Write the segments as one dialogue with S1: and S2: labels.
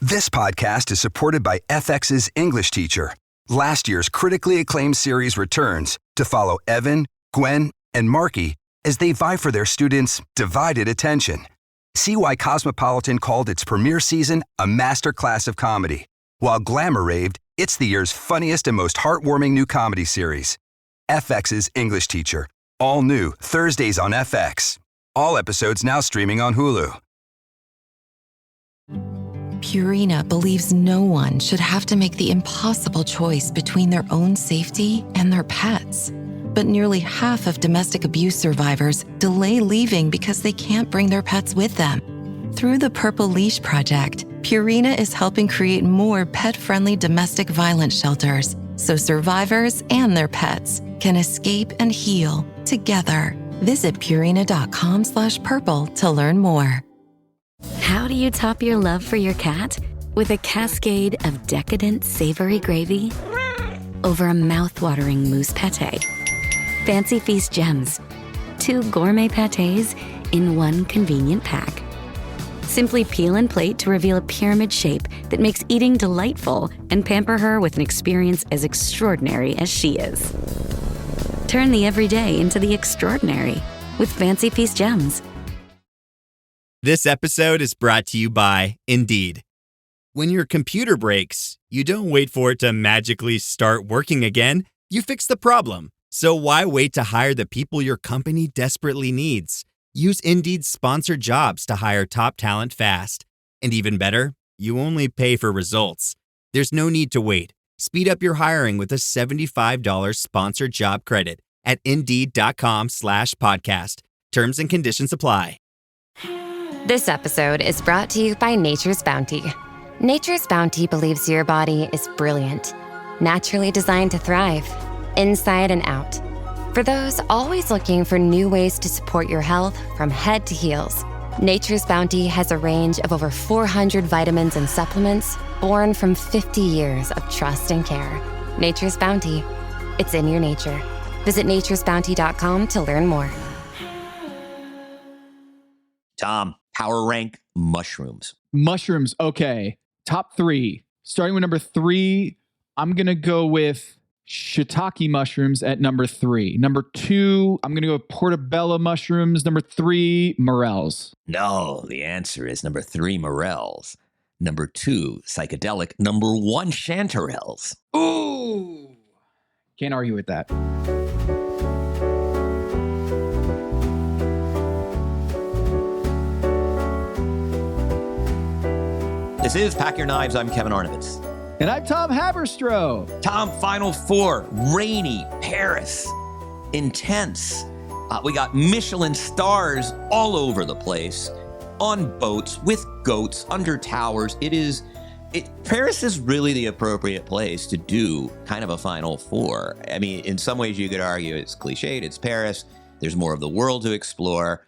S1: This podcast is supported by FX's English teacher. Last year's critically acclaimed series returns to follow Evan, Gwen, and Marky as they vie for their students' divided attention. See why Cosmopolitan called its premiere season a masterclass of comedy, while Glamour raved it's the year's funniest and most heartwarming new comedy series. FX's English teacher. All new Thursdays on FX. All episodes now streaming on Hulu.
S2: Purina believes no one should have to make the impossible choice between their own safety and their pets. But nearly half of domestic abuse survivors delay leaving because they can't bring their pets with them. Through the Purple Leash Project, Purina is helping create more pet-friendly domestic violence shelters so survivors and their pets can escape and heal together. Visit Purina.com/purple to learn more.
S3: How do you top your love for your cat? With a cascade of decadent savory gravy over a mouth-watering mousse pâté. Fancy Feast gems. 2 gourmet pâtés in one convenient pack. Simply peel and plate to reveal a pyramid shape that makes eating delightful and pamper her with an experience as extraordinary as she is. Turn the everyday into the extraordinary with Fancy Feast gems.
S4: This episode is brought to you by Indeed. When your computer breaks, you don't wait for it to magically start working again. You fix the problem. So why wait to hire the people your company desperately needs? Use Indeed's sponsored jobs to hire top talent fast. And even better, you only pay for results. There's no need to wait. Speed up your hiring with a $75 sponsored job credit at Indeed.com/podcast. Terms and conditions apply.
S5: This episode is brought to you by Nature's Bounty. Nature's Bounty believes your body is brilliant, naturally designed to thrive, inside and out. For those always looking for new ways to support your health from head to heels, Nature's Bounty has a range of over 400 vitamins and supplements born from 50 years of trust and care. Nature's Bounty. It's in your nature. Visit naturesbounty.com to learn more.
S6: Tom, power rank mushrooms.
S7: Mushrooms, okay. Top 3. Starting with number 3, I'm going to go with shiitake mushrooms at number 3. Number 2, I'm going to go with portobello mushrooms. Number 3, morels.
S6: No, the answer is number 3, morels. Number 2, psychedelic. Number 1, chanterelles.
S7: Ooh! Can't argue with that.
S6: This is Pack Your Knives. I'm Kevin Arnovitz.
S7: And I'm Tom Haberstroh.
S6: Tom, Final Four. Rainy, Paris. Intense. We got Michelin stars all over the place. On boats, with goats, under towers. Paris is really the appropriate place to do kind of a Final Four. I mean, in some ways you could argue it's cliched. It's Paris. There's more of the world to explore.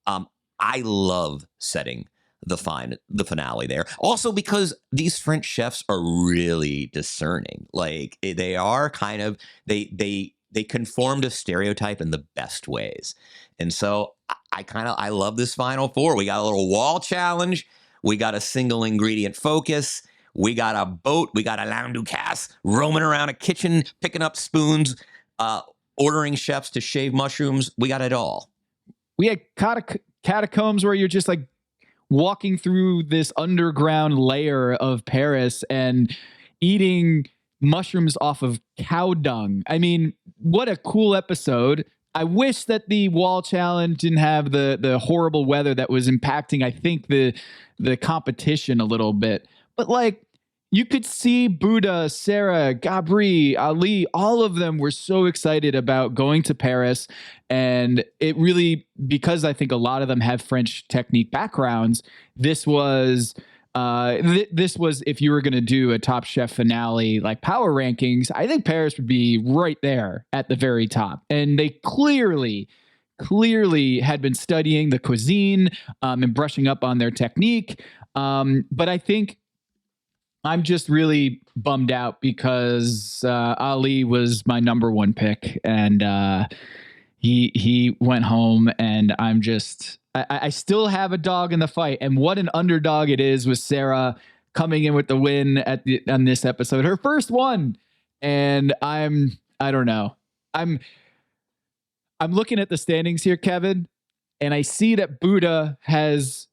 S6: I love setting the finale there. Also because these French chefs are really discerning. Like they are kind of, they conform to stereotype in the best ways. And so I love this Final Four. We got a little wall challenge. We got a single ingredient focus. We got a boat. We got a Alain Ducasse roaming around a kitchen, picking up spoons, ordering chefs to shave mushrooms. We got it all.
S7: We had catacombs where you're just like walking through this underground layer of Paris and eating mushrooms off of cow dung. I mean, what a cool episode. I wish that the wall challenge didn't have the horrible weather that was impacting, I think, the competition a little bit. But like, you could see Buddha, Sarah, Gabri, Ali, all of them were so excited about going to Paris. And it really, because I think a lot of them have French technique backgrounds, this was if you were going to do a Top Chef finale, like power rankings, I think Paris would be right there at the very top. And they clearly had been studying the cuisine and brushing up on their technique. But I think I'm just really bummed out because Ali was my number 1 pick, and he went home, and I still have a dog in the fight. And what an underdog it is with Sarah coming in with the win on this episode, her first one. And I don't know. I'm looking at the standings here, Kevin, and I see that Buddha has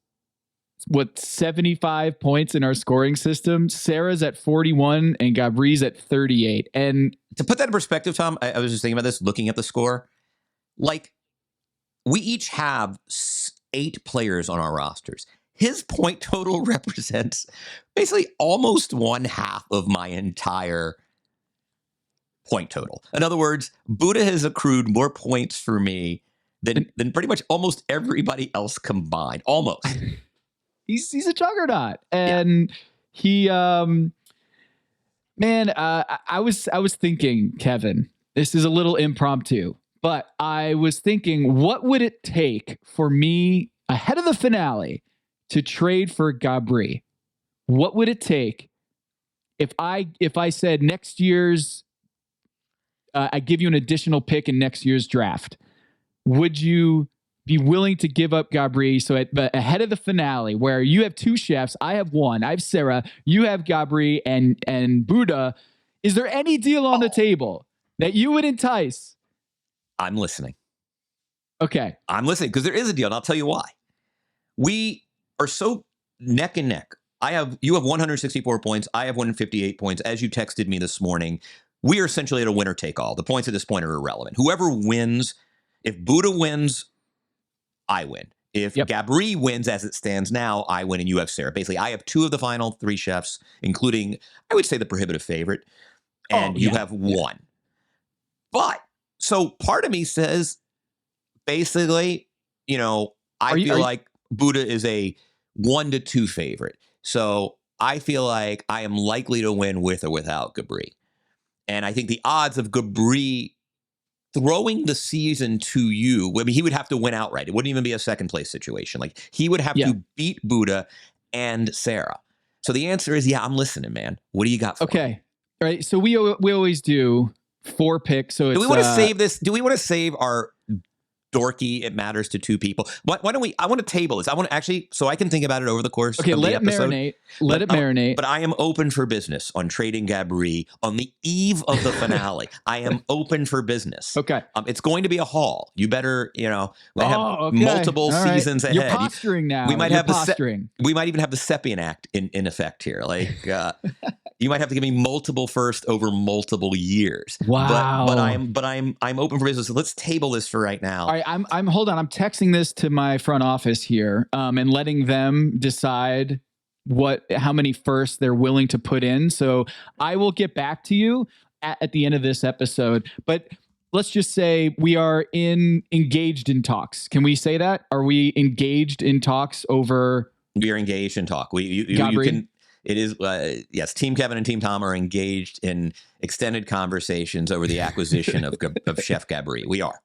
S7: 75 points in our scoring system. Sarah's at 41 and Gabri's at 38. And
S6: to put that in perspective, Tom, I was just thinking about this, looking at the score. Like, we each have 8 players on our rosters. His point total represents basically almost 1/2 of my entire point total. In other words, Buddha has accrued more points for me than pretty much almost everybody else combined. Almost.
S7: He's a juggernaut. And he I was thinking, Kevin, this is a little impromptu, but I was thinking, what would it take for me ahead of the finale to trade for Gabri? What would it take if I said next year's I give you an additional pick in next year's draft? Would you be willing to give up Gabri? So ahead of the finale, where you have 2 chefs, I have 1, I have Sarah, you have Gabri and Buddha, is there any deal on the table that you would entice?
S6: I'm listening.
S7: Okay.
S6: I'm listening because there is a deal, and I'll tell you why. We are so neck and neck. You have 164 points. I have 158 points. As you texted me this morning, we are essentially at a winner take all. The points at this point are irrelevant. Whoever wins, if Buddha wins, I win. If Gabri wins as it stands now, I win and you have Sarah. Basically, I have 2 of the final 3 chefs, including, I would say, the prohibitive favorite, and you have 1. But, so part of me says, basically, I feel like Buddha is a 1 to 2 favorite. So I feel like I am likely to win with or without Gabri. And I think the odds of Gabri throwing the season to you, I mean, he would have to win outright. It wouldn't even be a second place situation. Like, he would have to beat Buddha and Sarah. So the answer is, I'm listening, man. What do you got for me?
S7: Okay. All right. So we always do 4 picks. So
S6: do we want to save this? Do we want to save our dorky, it matters to 2 people? Why don't we, I want to table this. I want to actually, so I can think about it over the course of the episode.
S7: Let it marinate.
S6: But I am open for business on trading Gabri on the eve of the finale. I am open for business.
S7: Okay.
S6: It's going to be a haul. You better, we have multiple seasons ahead.
S7: You're posturing now.
S6: We might have we might even have the Sepian Act in effect here. Like, you might have to give me multiple first over multiple years.
S7: Wow.
S6: But I'm open for business. So let's table this for right now.
S7: All right, hold on. I'm texting this to my front office here, and letting them decide how many firsts they're willing to put in. So I will get back to you at the end of this episode. But let's just say we are engaged in talks. Can we say that? Are we engaged in talks over? We
S6: are engaged in talk. You can. It is, yes, Team Kevin and Team Tom are engaged in extended conversations over the acquisition of Chef Gabri. We are.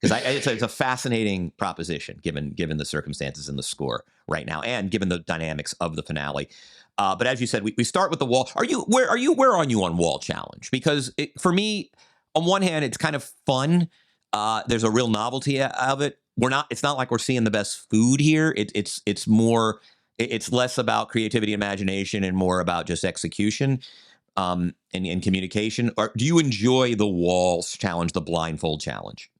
S6: Because it's a fascinating proposition, given the circumstances and the score right now, and given the dynamics of the finale. But as you said, we start with the wall. Where are you on wall challenge? Because for me, on one hand, it's kind of fun. There's a real novelty of it. It's not like we're seeing the best food here. It's more. It's less about creativity, imagination, and more about just execution and communication. Or do you enjoy the walls challenge, the blindfold challenge?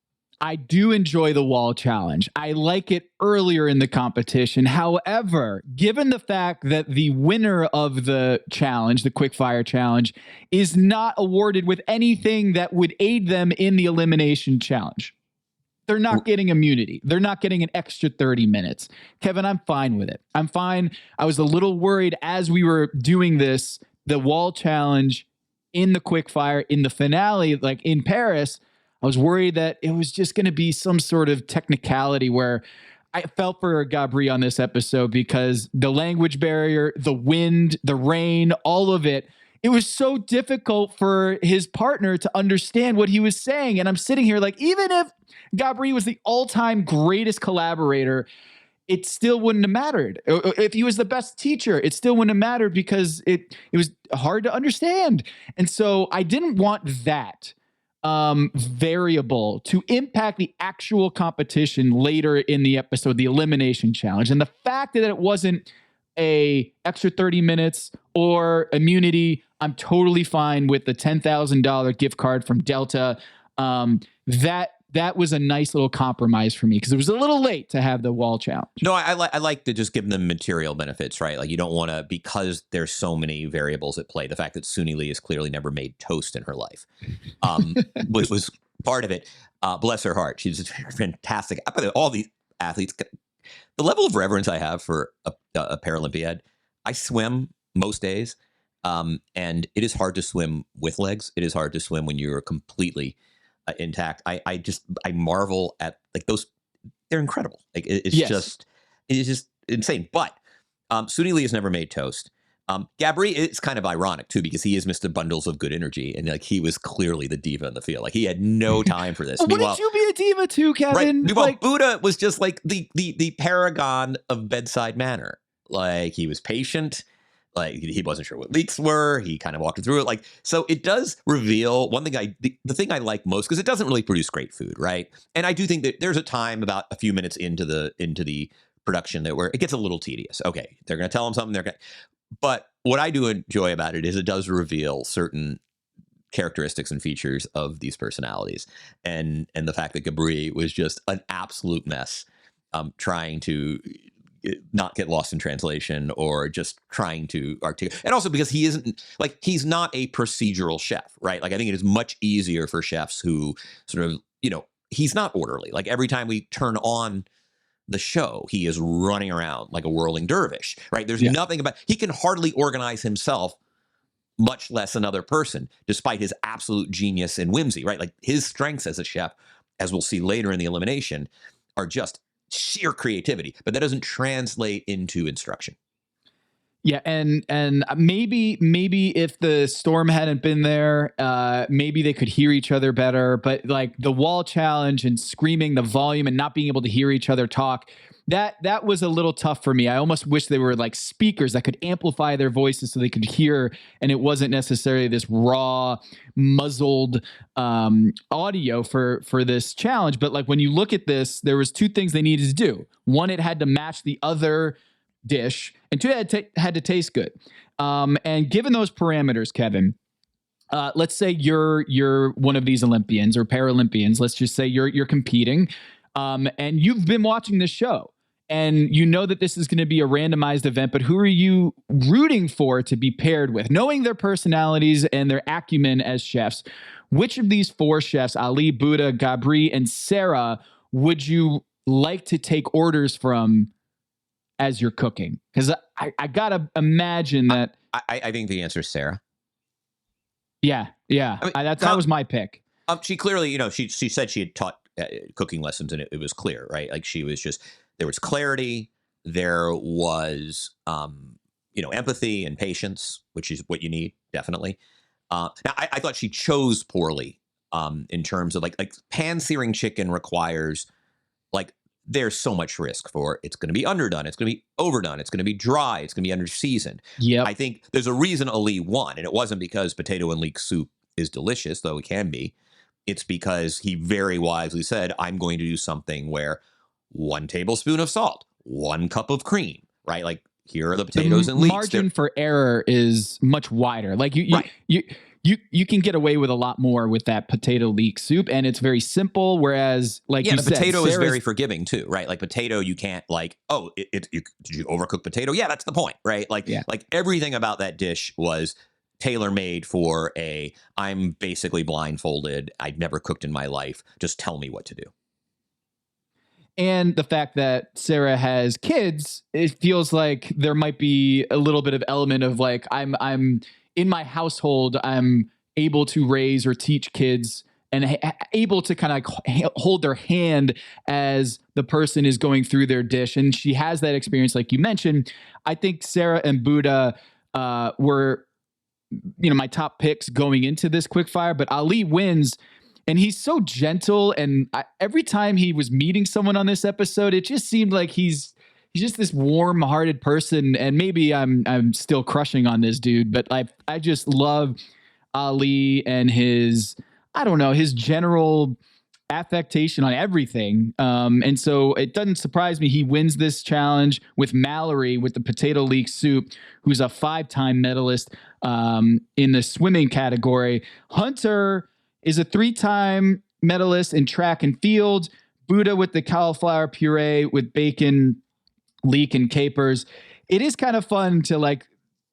S7: I do enjoy the wall challenge. I like it earlier in the competition. However, given the fact that the winner of the challenge, the quickfire challenge, is not awarded with anything that would aid them in the elimination challenge, they're not getting immunity. They're not getting an extra 30 minutes. Kevin, I'm fine with it. I'm fine. I was a little worried as we were doing this, the wall challenge in the quickfire, in the finale, like in Paris, I was worried that it was just going to be some sort of technicality where I felt for Gabri on this episode because the language barrier, the wind, the rain, all of it, it was so difficult for his partner to understand what he was saying. And I'm sitting here like, even if Gabri was the all-time greatest collaborator, it still wouldn't have mattered. If he was the best teacher, it still wouldn't have mattered because it was hard to understand. And so I didn't want that variable to impact the actual competition later in the episode, the elimination challenge. And the fact that it wasn't a extra 30 minutes or immunity, I'm totally fine with the $10,000 gift card from Delta. That was a nice little compromise for me because it was a little late to have the wall challenge.
S6: No, I like to just give them material benefits, right? Like you don't want to, because there's so many variables at play. The fact that Suni Lee has clearly never made toast in her life was part of it. Bless her heart. She's fantastic. All these athletes, the level of reverence I have for a Paralympiad. I swim most days, and it is hard to swim with legs. It is hard to swim when you're completely intact. I marvel at like those. They're incredible. Like it's just insane. But Suni Lee has never made toast. Gabri, it's kind of ironic too because he is Mr. Bundles of good energy, and like he was clearly the diva in the field. Like he had no time for this.
S7: Wouldn't you be a diva too, Kevin?
S6: Right. Meanwhile, Buddha was just like the paragon of bedside manner. Like he was patient. Like he wasn't sure what leaks were. He kind of walked through it. Like, so it does reveal one thing. The thing I like most, because it doesn't really produce great food, right? And I do think that there's a time about a few minutes into the production that where it gets a little tedious. Okay, they're going to tell them something. But what I do enjoy about it is it does reveal certain characteristics and features of these personalities, and the fact that Gabri was just an absolute mess, trying to not get lost in translation or just trying to articulate. And also because he isn't like, he's not a procedural chef, right? Like I think it is much easier for chefs who sort of, he's not orderly. Like every time we turn on the show, he is running around like a whirling dervish, right? There's nothing about, he can hardly organize himself, much less another person, despite his absolute genius and whimsy, right? Like his strengths as a chef, as we'll see later in the elimination, are just sheer creativity, but that doesn't translate into instruction.
S7: Yeah, and maybe if the storm hadn't been there, maybe they could hear each other better. But like the wall challenge and screaming the volume and not being able to hear each other talk, that was a little tough for me. I almost wish they were like speakers that could amplify their voices so they could hear, and it wasn't necessarily this raw, muzzled audio for this challenge. But like when you look at this, there was two things they needed to do. One, it had to match the other dish, and two, it had to taste good. And given those parameters, Kevin, let's say you're one of these Olympians or Paralympians. Let's just say you're competing, and you've been watching this show, and you know that this is going to be a randomized event. But who are you rooting for to be paired with, knowing their personalities and their acumen as chefs? Which of these four chefs, Ali, Buddha, Gabri, and Sarah, would you like to take orders from as you're cooking? Because I gotta imagine that.
S6: I think the answer is Sarah.
S7: Yeah. I mean, that was my pick.
S6: She clearly, she said she had taught cooking lessons, and it was clear, right? Like she was just, there was clarity, there was, empathy and patience, which is what you need, definitely. Now, I thought she chose poorly in terms of like pan-searing chicken requires, like, there's so much risk for it's going to be underdone, it's going to be overdone, it's going to be dry, it's going to be under-seasoned.
S7: Yeah,
S6: I think there's a reason Ali won, and it wasn't because potato and leek soup is delicious, though it can be. It's because he very wisely said, I'm going to do something where 1 tablespoon of salt, 1 cup of cream, right? Like, here are the potatoes and leeks.
S7: Margin for error is much wider. Like you can get away with a lot more with that potato leek soup, and it's very simple. Whereas, like you said,
S6: the potato is very forgiving too, right? Like potato, you can't like, did you overcook potato? Yeah, that's the point, right? Like everything about that dish was tailor-made for I'm basically blindfolded, I'd never cooked in my life, just tell me what to do.
S7: And the fact that Sarah has kids, it feels like there might be a little bit of element of like, I'm in my household, I'm able to raise or teach kids and able to kind of hold their hand as the person is going through their dish. And she has that experience, like you mentioned. I think Sarah and Buddha were, my top picks going into this quickfire, but Ali wins. And he's so gentle. And every time he was meeting someone on this episode, it just seemed like he's just this warm-hearted person. And maybe I'm still crushing on this dude, but I just love Ali and his general affectation on everything. And so it doesn't surprise me he wins this challenge with Mallory with the potato leek soup, who's a 5-time medalist in the swimming category. Hunter is a 3-time medalist in track and field. Buddha with the cauliflower puree with bacon, leek, and capers. It is kind of fun to like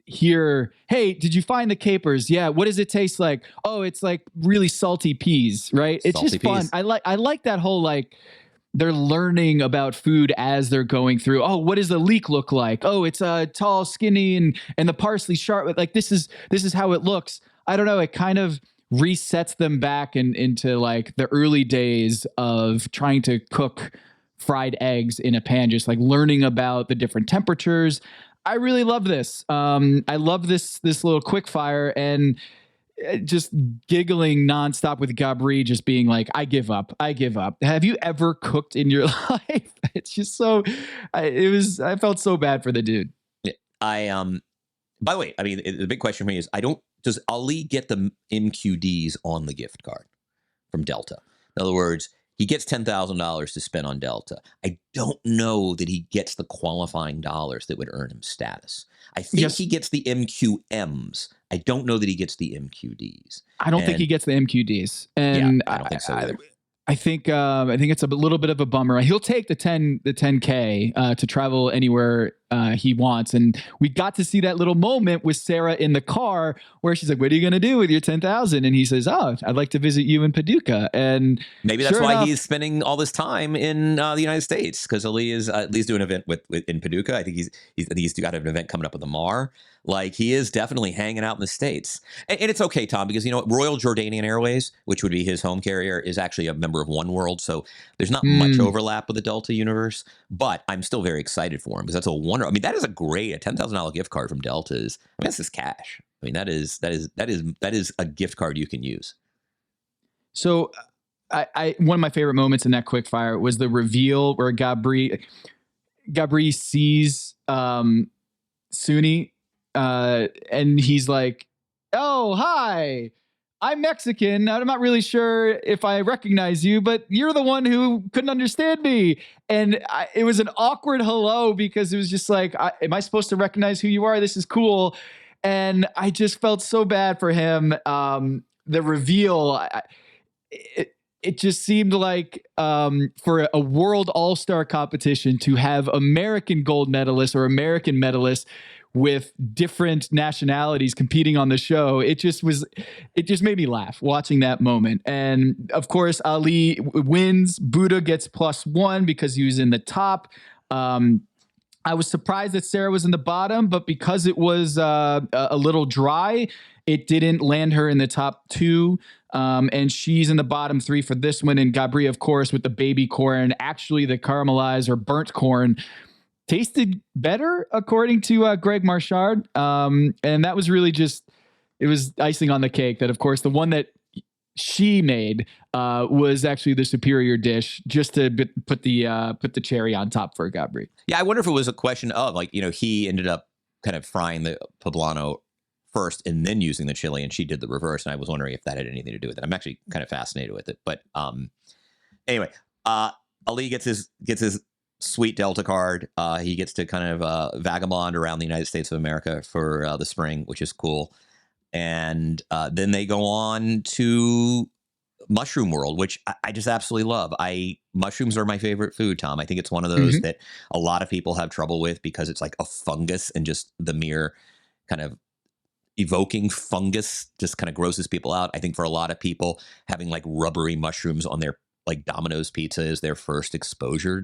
S7: hear, hey, did you find the capers? Yeah. What does it taste like? Oh, it's like really salty peas, right? It's
S6: Salty
S7: just fun.
S6: peas.
S7: I like that whole like they're learning about food as they're going through. Oh, what does the leek look like? Oh, it's tall, skinny, and the parsley sharp. Like this is how it looks. I don't know. It kind of resets them back into like the early days of trying to cook fried eggs in a pan, just like learning about the different temperatures. I really love this. I love this little quick fire and just giggling nonstop with Gabri, just being like, I give up. Have you ever cooked in your life? It's just so, I felt so bad for the dude.
S6: Yeah. By the way, I mean, the big question for me is, does Ali get the MQDs on the gift card from Delta? In other words, he gets $10,000 to spend on Delta. I don't know that he gets the qualifying dollars that would earn him status. I think he gets the MQMs. I don't know that he gets the MQDs.
S7: I don't think he gets the MQDs. And
S6: I don't think so either.
S7: I think it's a little bit of a bummer. He'll take the 10K to travel anywhere he wants, and we got to see that little moment with Sarah in the car where she's like, "What are you going to do with your 10,000?" And he says, "Oh, I'd like to visit you in Paducah." And
S6: maybe that's why he's spending all this time in the United States, because Ali is doing an event with in Paducah. I think he's got an event coming up with Amar. Like, he is definitely hanging out in the States. And it's okay, Tom, because, you know, Royal Jordanian Airways, which would be his home carrier, is actually a member of One World. So there's not much overlap with the Delta universe. But I'm still very excited for him, because that's a wonder. I mean, that is a $10,000 gift card from Delta is, I mean, that's just cash. I mean, that is a gift card you can use.
S7: So I one of my favorite moments in that quick fire was the reveal where Gabri sees Suni. And he's like, "Oh, hi, I'm Mexican. I'm not really sure if I recognize you, but you're the one who couldn't understand me." And it was an awkward hello, because it was just like, am I supposed to recognize who you are? This is cool. And I just felt so bad for him. The reveal, it just seemed like for a world all-star competition to have American gold medalists or American medalists with different nationalities competing on the show. It just made me laugh watching that moment. And of course, Ali wins. Buddha gets +1 because he was in the top. I was surprised that Sarah was in the bottom, but because it was a little dry, it didn't land her in the top 2. And she's in the bottom 3 for this one. And Gabri, of course, with the baby corn. Actually, the caramelized or burnt corn tasted better, according to Greg Marchard. And that was really it was icing on the cake that, of course, the one that she made was actually the superior dish, just to put the cherry on top for Gabri.
S6: Yeah, I wonder if it was a question of, like, you know, he ended up kind of frying the poblano first and then using the chili, and she did the reverse. And I was wondering if that had anything to do with it. I'm actually kind of fascinated with it. But anyway, Ali gets his sweet Delta card. He gets to kind of vagabond around the United States of America for the spring, which is cool. And then they go on to Mushroom World, which I just absolutely love. Mushrooms are my favorite food, Tom. I think it's one of those that a lot of people have trouble with, because it's like a fungus, and just the mere kind of evoking fungus just kind of grosses people out. I think for a lot of people, having like rubbery mushrooms on their like Domino's pizza is their first exposure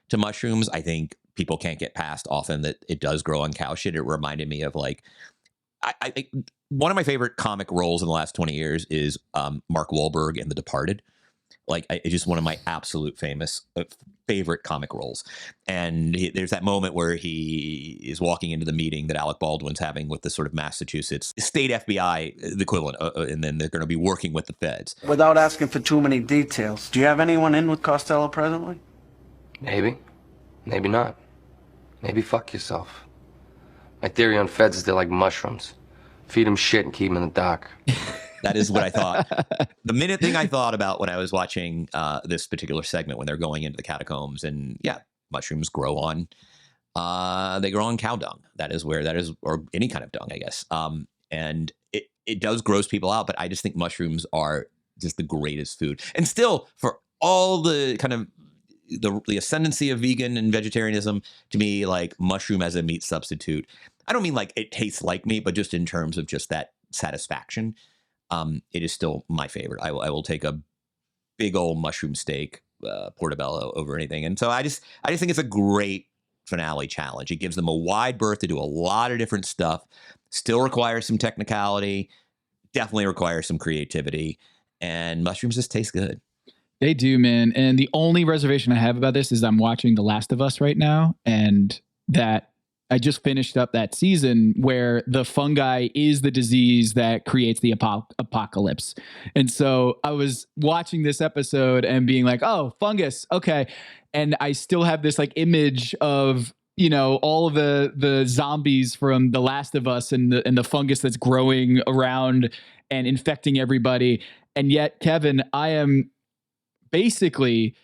S6: to mushrooms. I think people can't get past often that it does grow on cow shit. It reminded me of like, I one of my favorite comic roles in the last 20 years is Mark Wahlberg in The Departed. Like, it's just one of my absolute favorite comic roles. And there's that moment where he is walking into the meeting that Alec Baldwin's having with the sort of Massachusetts state FBI, the equivalent, and then they're going to be working with the feds.
S8: Without asking for too many details, do you have anyone in with Costello presently?
S9: Maybe. Maybe not. Maybe fuck yourself. My theory on feds is they're like mushrooms. Feed them shit and keep them in the dark.
S6: That is what I thought. The minute thing I thought about when I was watching this particular segment when they're going into the catacombs, and mushrooms grow on. They grow on cow dung. That is, or any kind of dung, I guess. And it does gross people out, but I just think mushrooms are just the greatest food. And still, for all the kind of the ascendancy of vegan and vegetarianism, to me, like mushroom as a meat substitute, I don't mean like it tastes like meat, but just in terms of just that satisfaction, it is still my favorite. I will take a big old mushroom steak, portobello over anything. And so I just think it's a great finale challenge. It gives them a wide berth to do a lot of different stuff. Still requires some technicality, definitely requires some creativity, and mushrooms just taste good.
S7: They do, man. And the only reservation I have about this is I'm watching The Last of Us right now, and that I just finished up that season where the fungi is the disease that creates the apocalypse. And so I was watching this episode and being like, oh, fungus. Okay. And I still have this like image of, all of the zombies from The Last of Us and the fungus that's growing around and infecting everybody. And yet, Kevin, I am basically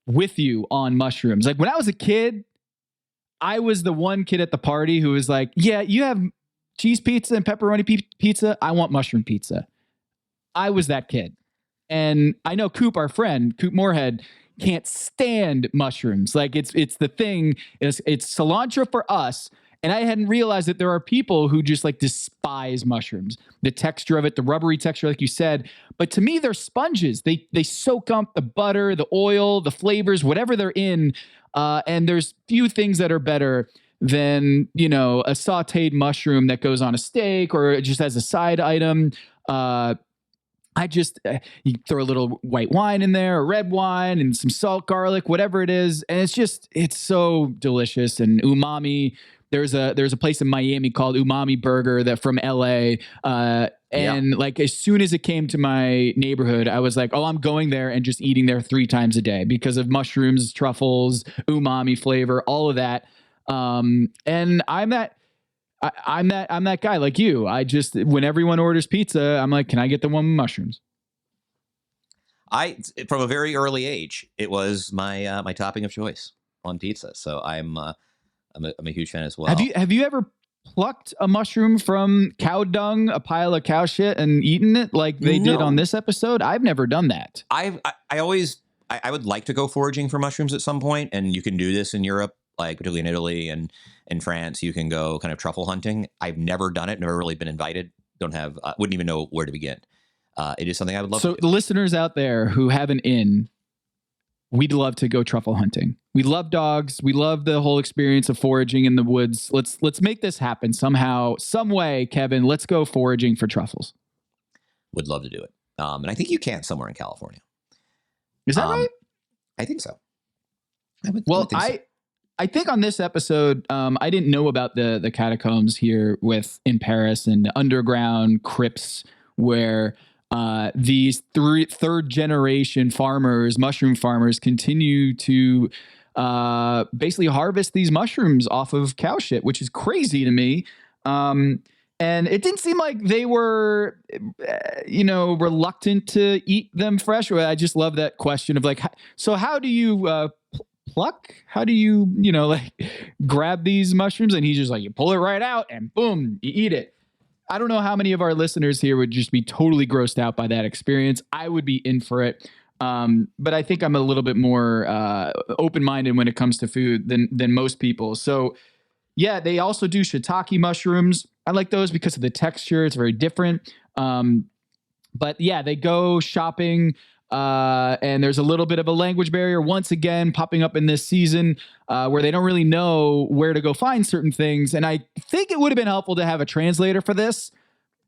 S7: with you on mushrooms. Like when I was a kid, I was the one kid at the party who was like, yeah, you have cheese pizza and pepperoni pizza. I want mushroom pizza. I was that kid. And I know Coop, our friend, Coop Moorhead, can't stand mushrooms. Like it's the thing, it's cilantro for us. And I hadn't realized that there are people who just like despise mushrooms, the texture of it, the rubbery texture, like you said. But to me, they're sponges. They soak up the butter, the oil, the flavors, whatever they're in. And there's few things that are better than, a sauteed mushroom that goes on a steak or just as a side item. You throw a little white wine in there, or red wine, and some salt, garlic, whatever it is. And it's so delicious and umami. There's a place in Miami called Umami Burger that from LA. And like as soon as it came to my neighborhood, I was like, oh, I'm going there and just eating there 3 times a day because of mushrooms, truffles, umami flavor, all of that. And I'm that guy like you. I just, when everyone orders pizza, I'm like, can I get the one with mushrooms?
S6: From a very early age, it was my my topping of choice on pizza. So I'm a huge fan as well.
S7: Have you ever plucked a mushroom from cow dung, a pile of cow shit, and eaten it like they did on this episode? I've never done that.
S6: I would like to go foraging for mushrooms at some point, and you can do this in Europe, like particularly in Italy and in France. You can go kind of truffle hunting. I've never done it, never really been invited. Wouldn't even know where to begin. It is something I would love to do.
S7: So the listeners out there who have an in, we'd love to go truffle hunting. We love dogs. We love the whole experience of foraging in the woods. Let's make this happen somehow, some way, Kevin. Let's go foraging for truffles.
S6: Would love to do it. And I think you can somewhere in California.
S7: Is that right?
S6: I think so.
S7: I think on this episode, I didn't know about the catacombs here in Paris and the underground crypts where these third generation mushroom farmers continue to basically harvest these mushrooms off of cow shit, which is crazy to me. And it didn't seem like they were, reluctant to eat them fresh. I just love that question of like, so how do you pluck? How do you, grab these mushrooms? And he's just like, you pull it right out and boom, you eat it. I don't know how many of our listeners here would just be totally grossed out by that experience. I would be in for it. But I think I'm a little bit more open-minded when it comes to food than most people. So yeah, they also do shiitake mushrooms. I like those because of the texture. It's very different. But yeah, they go shopping and there's a little bit of a language barrier once again popping up in this season where they don't really know where to go find certain things. And I think it would have been helpful to have a translator for this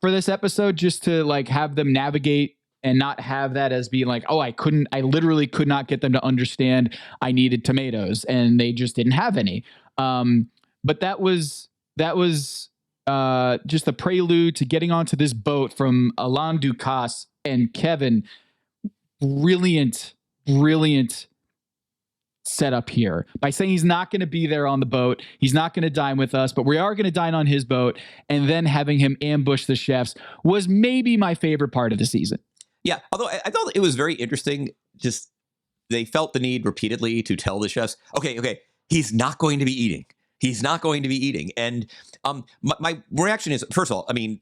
S7: episode, just to like have them navigate and not have that as being like, oh, I literally could not get them to understand I needed tomatoes and they just didn't have any. But that was just the prelude to getting onto this boat from Alain Ducasse and Kevin. Brilliant set up here by saying he's not going to be there on the boat. He's not going to dine with us, but we are going to dine on his boat. And then having him ambush the chefs was maybe my favorite part of the season.
S6: Yeah. Although I thought it was very interesting. Just they felt the need repeatedly to tell the chefs, okay, he's not going to be eating. He's not going to be eating. And my reaction is, first of all, I mean,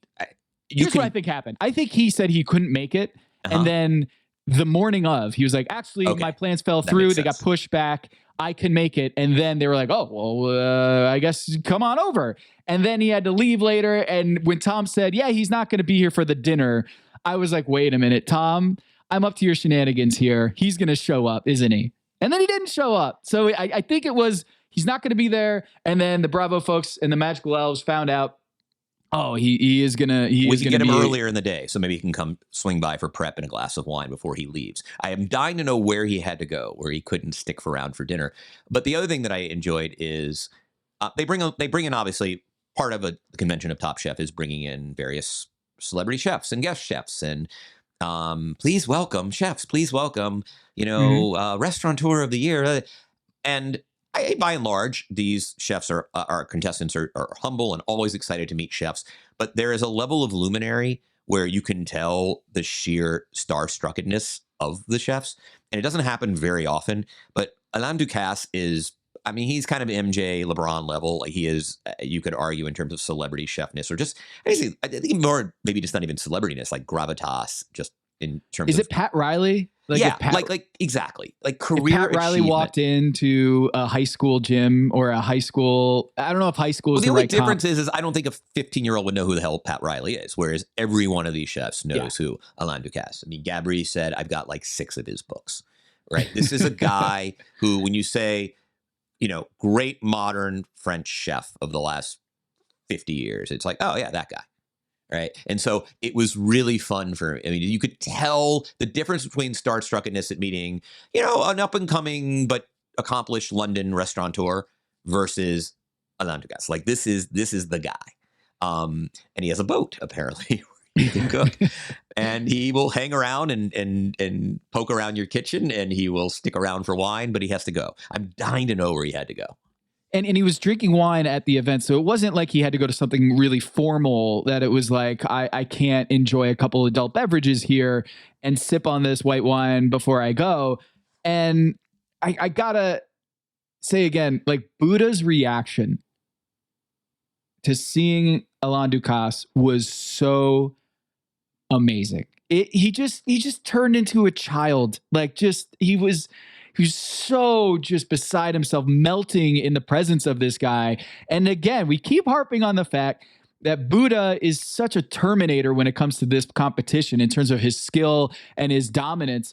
S7: here's what I think happened. I think he said he couldn't make it. And then the morning of, he was like, actually, my plans fell through. They got pushed back. I can make it. And then they were like, oh, well, I guess come on over. And then he had to leave later. And when Tom said, yeah, he's not going to be here for the dinner, I was like, wait a minute, Tom, I'm up to your shenanigans here. He's going to show up, isn't he? And then he didn't show up. So I think it was, he's not going to be there. And then the Bravo folks and the Magical Elves found out, oh, he is gonna. We can
S6: get him earlier in the day, so maybe he can come swing by for prep and a glass of wine before he leaves. I am dying to know where he had to go, where he couldn't stick around for dinner. But the other thing that I enjoyed is they bring in obviously part of a convention of Top Chef is bringing in various celebrity chefs and guest chefs and please welcome chefs, please welcome restaurateur of the year and. By and large, these chefs our contestants are humble and always excited to meet chefs. But there is a level of luminary where you can tell the sheer starstruckedness of the chefs. And it doesn't happen very often. But Alain Ducasse is, I mean, he's kind of MJ LeBron level. Like he is, you could argue in terms of celebrity chefness or just, I think more, maybe just not even celebrityness, like gravitas, just in terms of.
S7: Is it Pat Riley?
S6: Like exactly. Like career.
S7: Pat Riley walked into a high school gym or a high school. I don't know if high school is the right
S6: only difference is I don't think a 15-year-old would know who the hell Pat Riley is, whereas every one of these chefs knows who Alain Ducasse. I mean, Gabri said, I've got like 6 of his books, right? This is a guy who, when you say, great modern French chef of the last 50 years, it's like, oh yeah, that guy. Right. And so it was really fun you could tell the difference between starstruckedness at meeting, an up and coming but accomplished London restaurateur versus Alain Ducasse. Like this is the guy. And he has a boat, apparently, where he can cook. And he will hang around and poke around your kitchen and he will stick around for wine, but he has to go. I'm dying to know where he had to go.
S7: And he was drinking wine at the event, so it wasn't like he had to go to something really formal, that it was like, I can't enjoy a couple adult beverages here and sip on this white wine before I go. And I gotta say again, like Buddha's reaction to seeing Alain Ducasse was so amazing. He just turned into a child. Like he was so just beside himself, melting in the presence of this guy. And again, we keep harping on the fact that Buddha is such a terminator when it comes to this competition in terms of his skill and his dominance.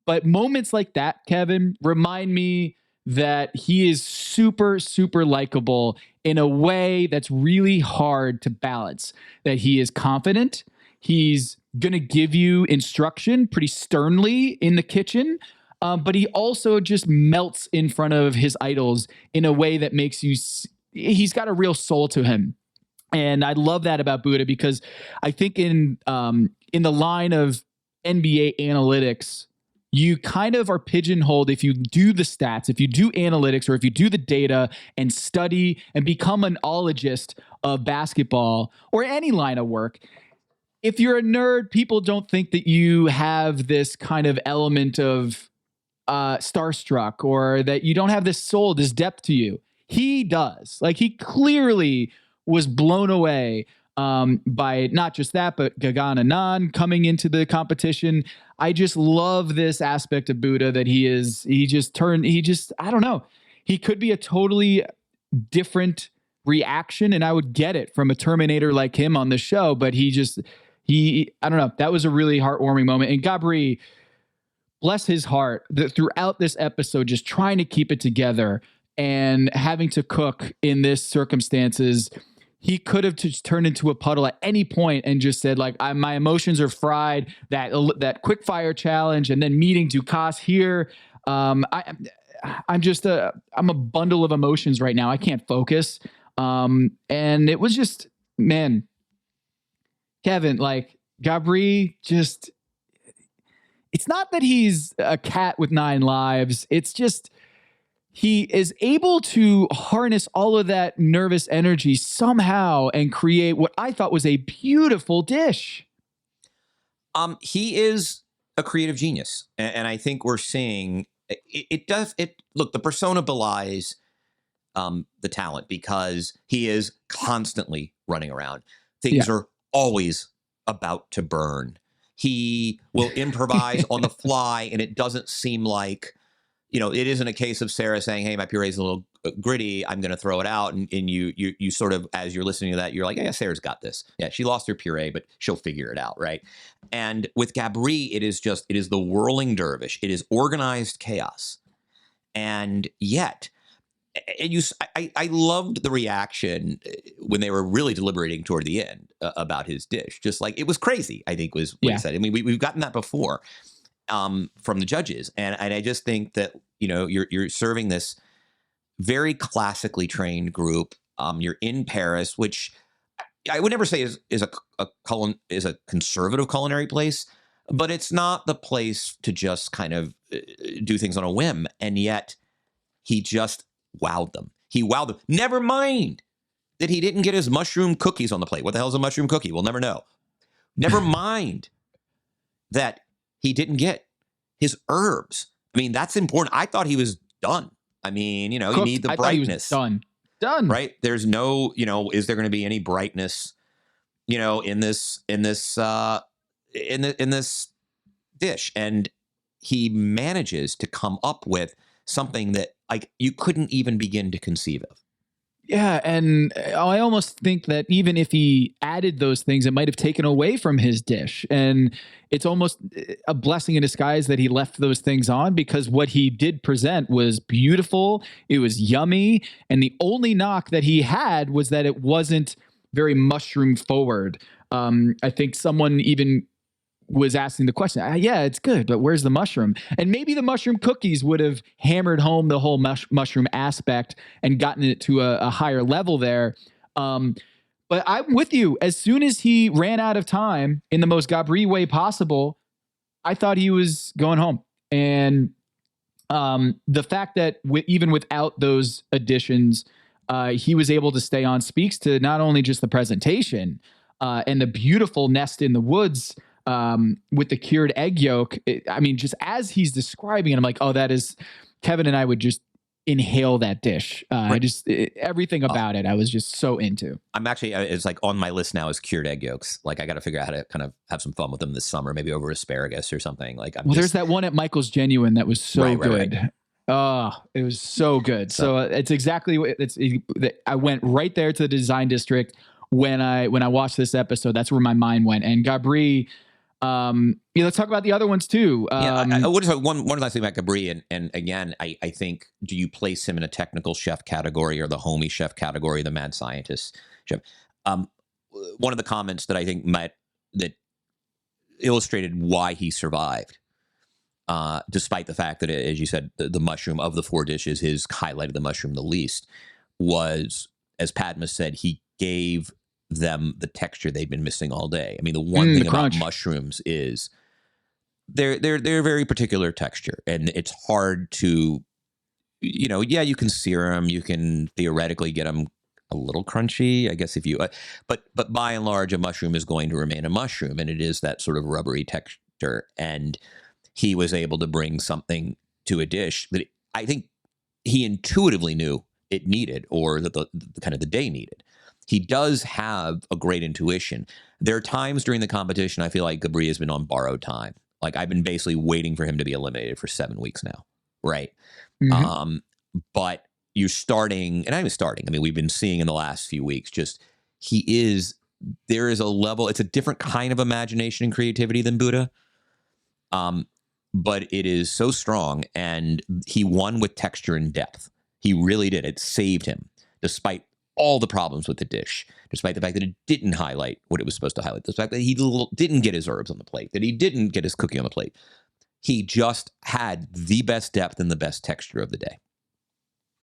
S7: But moments like that, Kevin, remind me that he is super, super likable in a way that's really hard to balance. That he is confident. He's going to give you instruction pretty sternly in the kitchen. But he also just melts in front of his idols in a way that makes you, he's got a real soul to him. And I love that about Buddha because I think in the line of NBA analytics, you kind of are pigeonholed if you do the stats, if you do analytics, or if you do the data and study and become an ologist of basketball or any line of work. If you're a nerd, people don't think that you have this kind of element of starstruck or that you don't have this soul, this depth to you. He does. Like he clearly was blown away by not just that, but Gagan Anand coming into the competition. I just love this aspect of Buddha that I don't know. He could be a totally different reaction and I would get it from a Terminator like him on the show, but I don't know. That was a really heartwarming moment. And Gabri, bless his heart, throughout this episode, just trying to keep it together and having to cook in this circumstances. He could have just turned into a puddle at any point and just said, like, my emotions are fried. That quick fire challenge and then meeting Ducasse here. I'm a bundle of emotions right now. I can't focus. And it was just, man, Kevin, like Gabri just. It's not that he's a cat with 9 lives. It's just he is able to harness all of that nervous energy somehow and create what I thought was a beautiful dish.
S6: He is a creative genius, and I think we're seeing it. Look, the persona belies the talent because he is constantly running around. Things are always about to burn. He will improvise on the fly, and it doesn't seem like, it isn't a case of Sarah saying, hey, my puree's a little gritty, I'm going to throw it out. And you sort of, as you're listening to that, you're like, yeah, Sarah's got this. Yeah, she lost her puree, but she'll figure it out, right? And with Gabri, it is the whirling dervish. It is organized chaos. And yet, I loved the reaction when they were really deliberating toward the end about his dish. Just like, it was crazy, I think was what he said. I mean, we've gotten that before from the judges. And I just think that, you're serving this very classically trained group. You're in Paris, which I would never say is a conservative culinary place, but it's not the place to just kind of do things on a whim. And yet he just wowed them. He wowed them. Never mind that he didn't get his mushroom cookies on the plate. What the hell is a mushroom cookie? We'll never know. Never mind that he didn't get his herbs. I mean, that's important. I thought he was done. I mean, you need the brightness.
S7: Done.
S6: Right? There's no, is there going to be any brightness, in this dish? And he manages to come up with something that you couldn't even begin to conceive of.
S7: Yeah, and I almost think that even if he added those things, it might have taken away from his dish. And it's almost a blessing in disguise that he left those things on, because what he did present was beautiful. It was yummy. And the only knock that he had was that it wasn't very mushroom forward. I think someone even was asking the question, yeah, it's good, but where's the mushroom? And maybe the mushroom cookies would have hammered home the whole mushroom aspect and gotten it to a higher level there. But I'm with you. As soon as he ran out of time in the most Gabri way possible, I thought he was going home. And the fact that even without those additions, he was able to stay on speaks to not only just the presentation and the beautiful nest in the woods, with the cured egg yolk. Just as he's describing it, I'm like, oh, that is, Kevin and I would just inhale that dish. Everything about it, I was just so into.
S6: I'm actually, it's like on my list now is cured egg yolks. Like, I got to figure out how to kind of have some fun with them this summer, maybe over asparagus or something. Like,
S7: there's that one at Michael's Genuine that was so good. Right. Oh, it was so good. So it's exactly what I went right there to the design district when I watched this episode. That's where my mind went. And Gabri, let's talk about the other ones too.
S6: I would say one last thing about Gabri, and again, I think, do you place him in a technical chef category or the homey chef category, the mad scientist chef? One of the comments that I think that illustrated why he survived, despite the fact that, as you said, the mushroom of the four dishes, his highlighted the mushroom the least, was, as Padma said, he gave them the texture they've been missing all day. I mean, the one thing about mushrooms is they're a very particular texture, and it's hard to, you can sear them, you can theoretically get them a little crunchy, I guess, if you, but by and large, a mushroom is going to remain a mushroom, and it is that sort of rubbery texture. And he was able to bring something to a dish that I think he intuitively knew it needed, or that the kind of the day needed. He does have a great intuition. There are times during the competition I feel like Gabri has been on borrowed time. Like, I've been basically waiting for him to be eliminated for 7 weeks now, right? Mm-hmm. But you're starting, and not even starting. I mean, we've been seeing in the last few weeks, there is a level, it's a different kind of imagination and creativity than Buddha. But it is so strong, and he won with texture and depth. He really did. It saved him, despite all the problems with the dish, despite the fact that it didn't highlight what it was supposed to highlight, the fact that he didn't get his herbs on the plate, that he didn't get his cookie on the plate. He just had the best depth and the best texture of the day.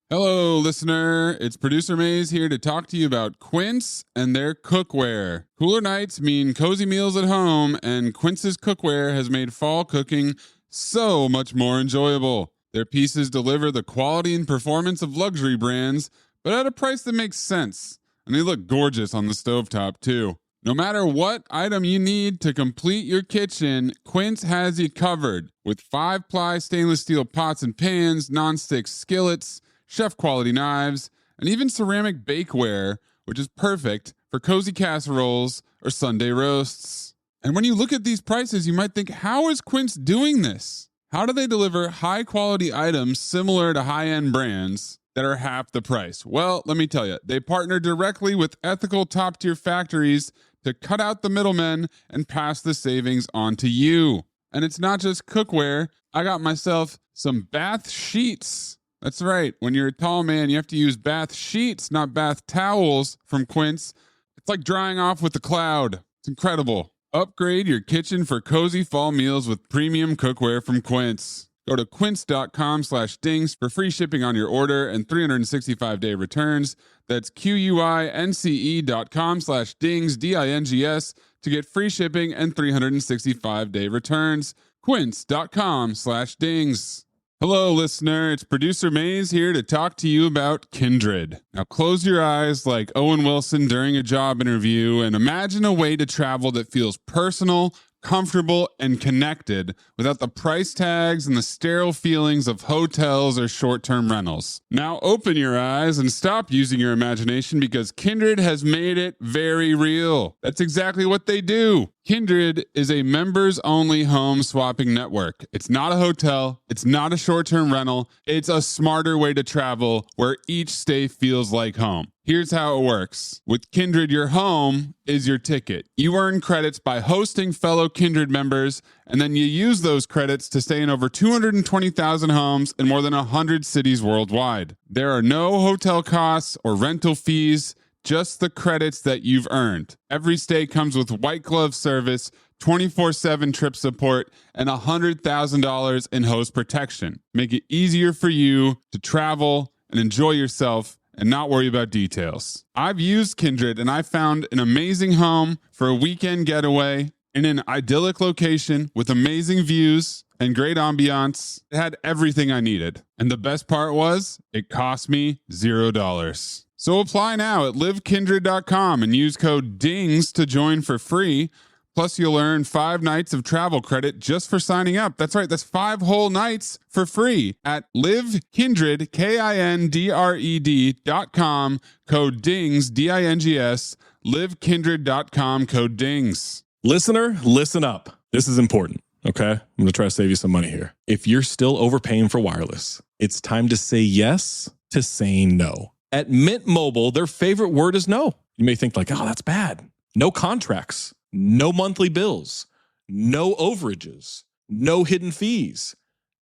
S10: Hello, listener. It's Producer Maze here to talk to you about Quince and their cookware. Cooler nights mean cozy meals at home, and Quince's cookware has made fall cooking so much more enjoyable. Their pieces deliver the quality and performance of luxury brands, but at a price that makes sense. And they look gorgeous on the stovetop, too. No matter what item you need to complete your kitchen, Quince has you covered with 5-ply stainless steel pots and pans, non-stick skillets, chef-quality knives, and even ceramic bakeware, which is perfect for cozy casseroles or Sunday roasts. And when you look at these prices, you might think, how is Quince doing this? How do they deliver high-quality items similar to high-end brands that are half the price? Well, let me tell you, they partner directly with ethical top-tier factories to cut out the middlemen and pass the savings on to you. And it's not just cookware. I got myself some bath sheets. That's right. When you're a tall man, you have to use bath sheets, not bath towels from Quince. It's like drying off with the cloud. It's incredible. Upgrade your kitchen for cozy fall meals with premium cookware from Quince. Go to quince.com/dings for free shipping on your order and 365-day returns. That's QUINCE.com/dings, DINGS, to get free shipping and 365-day returns. Quince.com/dings. Hello, listener. It's producer Maze here to talk to you about Kindred. Now, close your eyes like Owen Wilson during a job interview and imagine a way to travel that feels personal, comfortable, and connected without the price tags and the sterile feelings of hotels or short-term rentals. Now open your eyes and stop using your imagination because Kindred has made it very real. That's exactly what they do. Kindred is a members-only home swapping network. It's not a hotel. It's not a short-term rental. It's a smarter way to travel where each stay feels like home. Here's how it works. With Kindred, your home is your ticket. You earn credits by hosting fellow Kindred members, and then you use those credits to stay in over 220,000 homes in more than 100 cities worldwide. There are no hotel costs or rental fees, just the credits that you've earned. Every stay comes with white glove service, 24/7 trip support, and $100,000 in host protection. Make it easier for you to travel and enjoy yourself and not worry about details. I've used Kindred and I found an amazing home for a weekend getaway in an idyllic location with amazing views and great ambiance. It had everything I needed. And the best part was, it cost me $0. So apply now at livekindred.com and use code DINGS to join for free. Plus, you'll earn 5 nights of travel credit just for signing up. That's right, that's 5 whole nights for free at livekindred, KINDRED.com, code DINGS, DINGS, livekindred.com, code DINGS.
S11: Listener, listen up. This is important, okay? I'm going to try to save you some money here. If you're still overpaying for wireless, it's time to say yes to saying no. At Mint Mobile, their favorite word is no. You may think like, oh, that's bad. No contracts. No monthly bills, no overages, no hidden fees,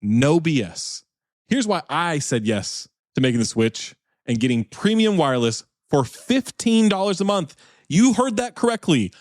S11: no BS. Here's why I said yes to making the switch and getting premium wireless for $15 a month. You heard that correctly.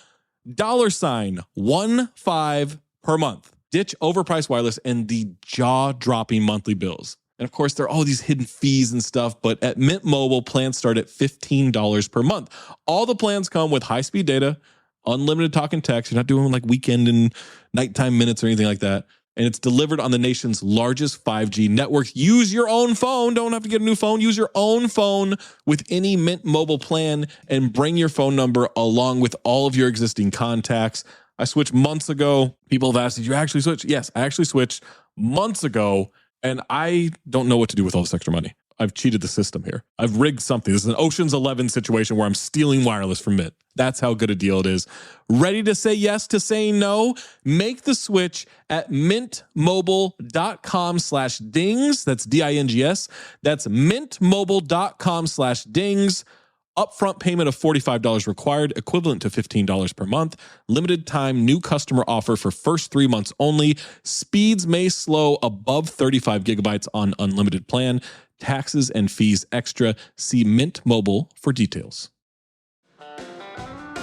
S11: $15 per month. Ditch overpriced wireless and the jaw-dropping monthly bills. And of course, there are all these hidden fees and stuff, but at Mint Mobile, plans start at $15 per month. All the plans come with high-speed data, unlimited talk and text. You're not doing like weekend and nighttime minutes or anything like that. And it's delivered on the nation's largest 5G network. Use your own phone. Don't have to get a new phone. Use your own phone with any Mint Mobile plan and bring your phone number along with all of your existing contacts. I switched months ago. People have asked, did you actually switch? Yes, I actually switched months ago, and I don't know what to do with all this extra money. I've cheated the system here. I've rigged something. This is an Ocean's 11 situation where I'm stealing wireless from Mint. That's how good a deal it is. Ready to say yes to saying no? Make the switch at mintmobile.com/dings. That's DINGS. That's mintmobile.com/dings. Upfront payment of $45 required, equivalent to $15 per month. Limited time new customer offer for first 3 months only. Speeds may slow above 35 gigabytes on unlimited plan. Taxes and fees extra. See Mint Mobile for details.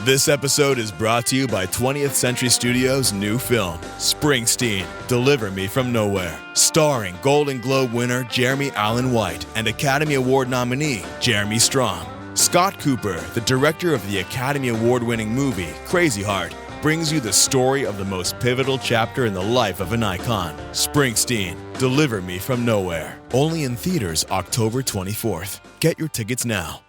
S12: This episode is brought to you by 20th Century Studios' new film, Springsteen, Deliver Me From Nowhere, starring Golden Globe winner Jeremy Allen White and Academy Award nominee Jeremy Strong. Scott Cooper, the director of the Academy Award-winning movie Crazy Heart, brings you the story of the most pivotal chapter in the life of an icon. Springsteen, Deliver Me From Nowhere. Only in theaters October 24th. Get your tickets now.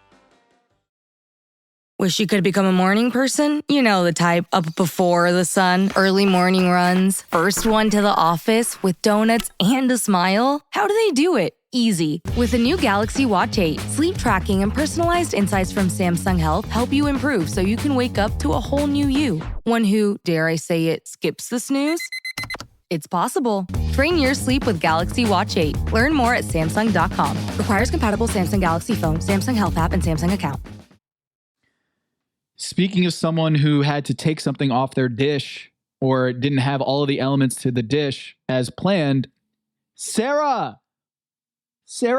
S13: Wish you could become a morning person? You know the type, up before the sun, early morning runs, first one to the office with donuts and a smile. How do they do it? Easy. With the new Galaxy Watch 8, sleep tracking and personalized insights from Samsung Health help you improve so you can wake up to a whole new you. One who, dare I say it, skips the snooze? It's possible. Train your sleep with Galaxy Watch 8. Learn more at Samsung.com. Requires compatible Samsung Galaxy phone, Samsung Health app, and Samsung account.
S7: Speaking of someone who had to take something off their dish or didn't have all of the elements to the dish as planned, Sarah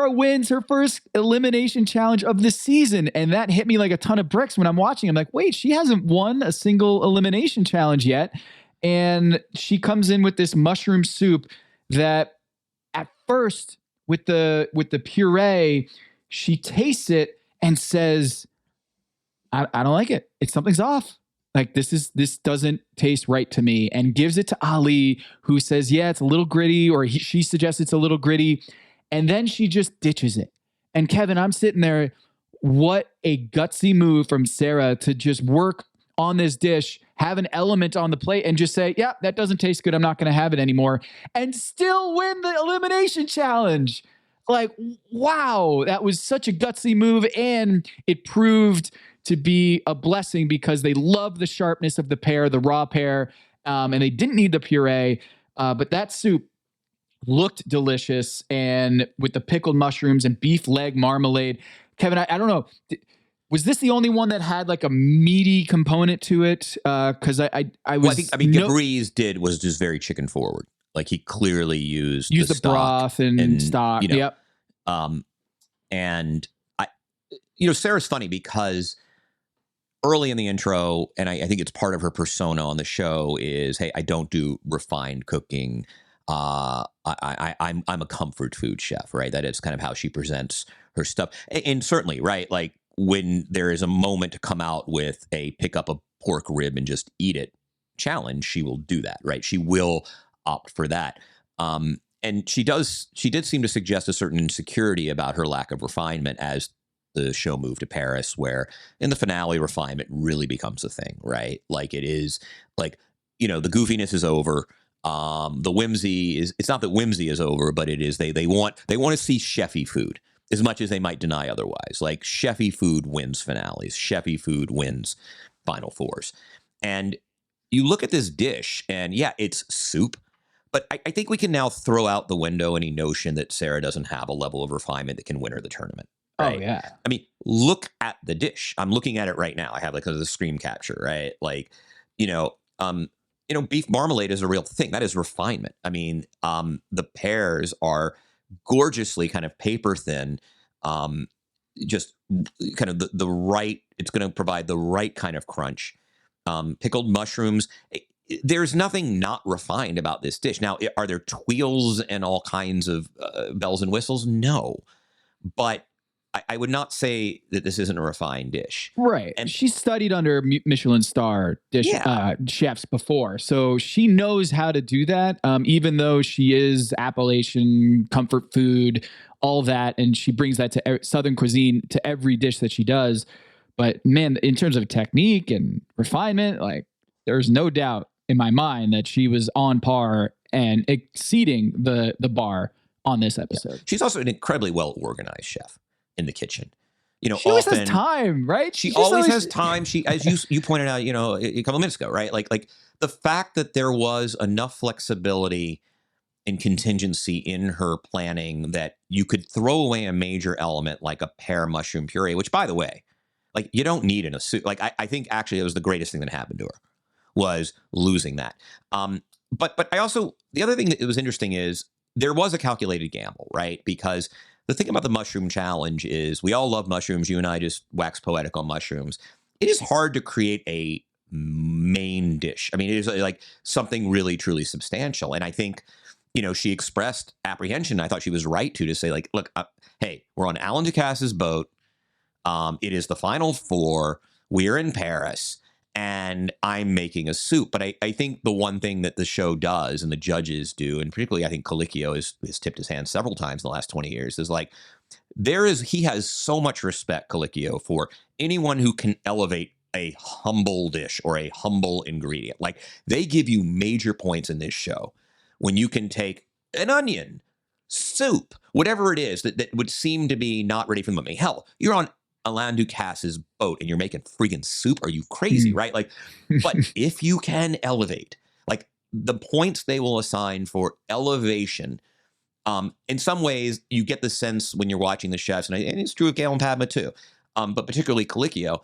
S7: wins her first elimination challenge of the season. And that hit me like a ton of bricks when I'm watching. I'm like, wait, she hasn't won a single elimination challenge yet. And she comes in with this mushroom soup that at first with the puree, she tastes it and says, I don't like it. Something's off. Like this doesn't taste right to me, and gives it to Ali, who says, yeah, it's a little gritty, or she suggests it's a little gritty. And then she just ditches it. And Kevin, I'm sitting there, what a gutsy move from Sarah to just work on this dish, have an element on the plate and just say, yeah, that doesn't taste good. I'm not going to have it anymore. And still win the elimination challenge. Like, wow, that was such a gutsy move. And it proved to be a blessing because they love the sharpness of the pear, the raw pear, and they didn't need the puree. But that soup looked delicious, and with the pickled mushrooms and beef leg marmalade. Kevin, I don't know. Was this the only one that had like a meaty component to it? Because I was.
S6: Well, Gabri's was just very chicken forward. Like he clearly used
S7: the broth and stock. Yep.
S6: And Sarah's funny because early in the intro, and I think it's part of her persona on the show is, hey, I don't do refined cooking. I'm a comfort food chef, right? That is kind of how she presents her stuff. And certainly, right, like when there is a moment to come out with a pick up a pork rib and just eat it challenge, she will do that, right? She will opt for that. And she did seem to suggest a certain insecurity about her lack of refinement as the show moved to Paris, where in the finale, refinement really becomes a thing, right? Like it is like, the goofiness is over. The whimsy it's not that whimsy is over, but it is, they want to see chefy food as much as they might deny otherwise. Like chefy food wins finales. Chefy food wins Final Fours. And you look at this dish and yeah, it's soup, but I think we can now throw out the window any notion that Sarah doesn't have a level of refinement that can win her the tournament. Right?
S7: Oh, yeah.
S6: I mean, look at the dish. I'm looking at it right now. I have like the screen capture, right? Like, beef marmalade is a real thing. That is refinement. I mean, the pears are gorgeously kind of paper thin, just kind of the right, it's going to provide the right kind of crunch. Pickled mushrooms. There's nothing not refined about this dish. Now, are there twirls and all kinds of bells and whistles? No. But I would not say that this isn't a refined dish.
S7: Right. And she's studied under Michelin star chefs before. So she knows how to do that, even though she is Appalachian comfort food, all that. And she brings that to Southern cuisine to every dish that she does. But man, in terms of technique and refinement, like there's no doubt in my mind that she was on par and exceeding the bar on this episode.
S6: Yeah. She's also an incredibly well organized chef in the kitchen.
S7: She always has time, right?
S6: She always has time. She, as you pointed out, a couple of minutes ago, right? Like the fact that there was enough flexibility and contingency in her planning that you could throw away a major element like a pear mushroom puree, which, by the way, like you don't need in a soup. Like I think actually it was the greatest thing that happened to her was losing that. But I also, the other thing that was interesting is there was a calculated gamble, right? Because the thing about the mushroom challenge is we all love mushrooms. You and I just wax poetic on mushrooms. It is hard to create a main dish. I mean, it is like something really, truly substantial. And I think, she expressed apprehension. I thought she was right to say like, look, hey, we're on Alan Ducasse's boat. It is the Final Four. We're in Paris. and I'm making a soup. But I think the one thing that the show does and the judges do, and particularly I think Colicchio has tipped his hand several times in the last 20 years, is like, he has so much respect, Colicchio, for anyone who can elevate a humble dish or a humble ingredient. Like, they give you major points in this show when you can take an onion, soup, whatever it is that would seem to be not ready for the moment. Hell, you're on Alain Ducasse's boat and you're making freaking soup. Are you crazy, right? Like, but if you can elevate, like, the points they will assign for elevation, in some ways you get the sense when you're watching the chefs, and it's true of Gail and Padma too, but particularly Colicchio,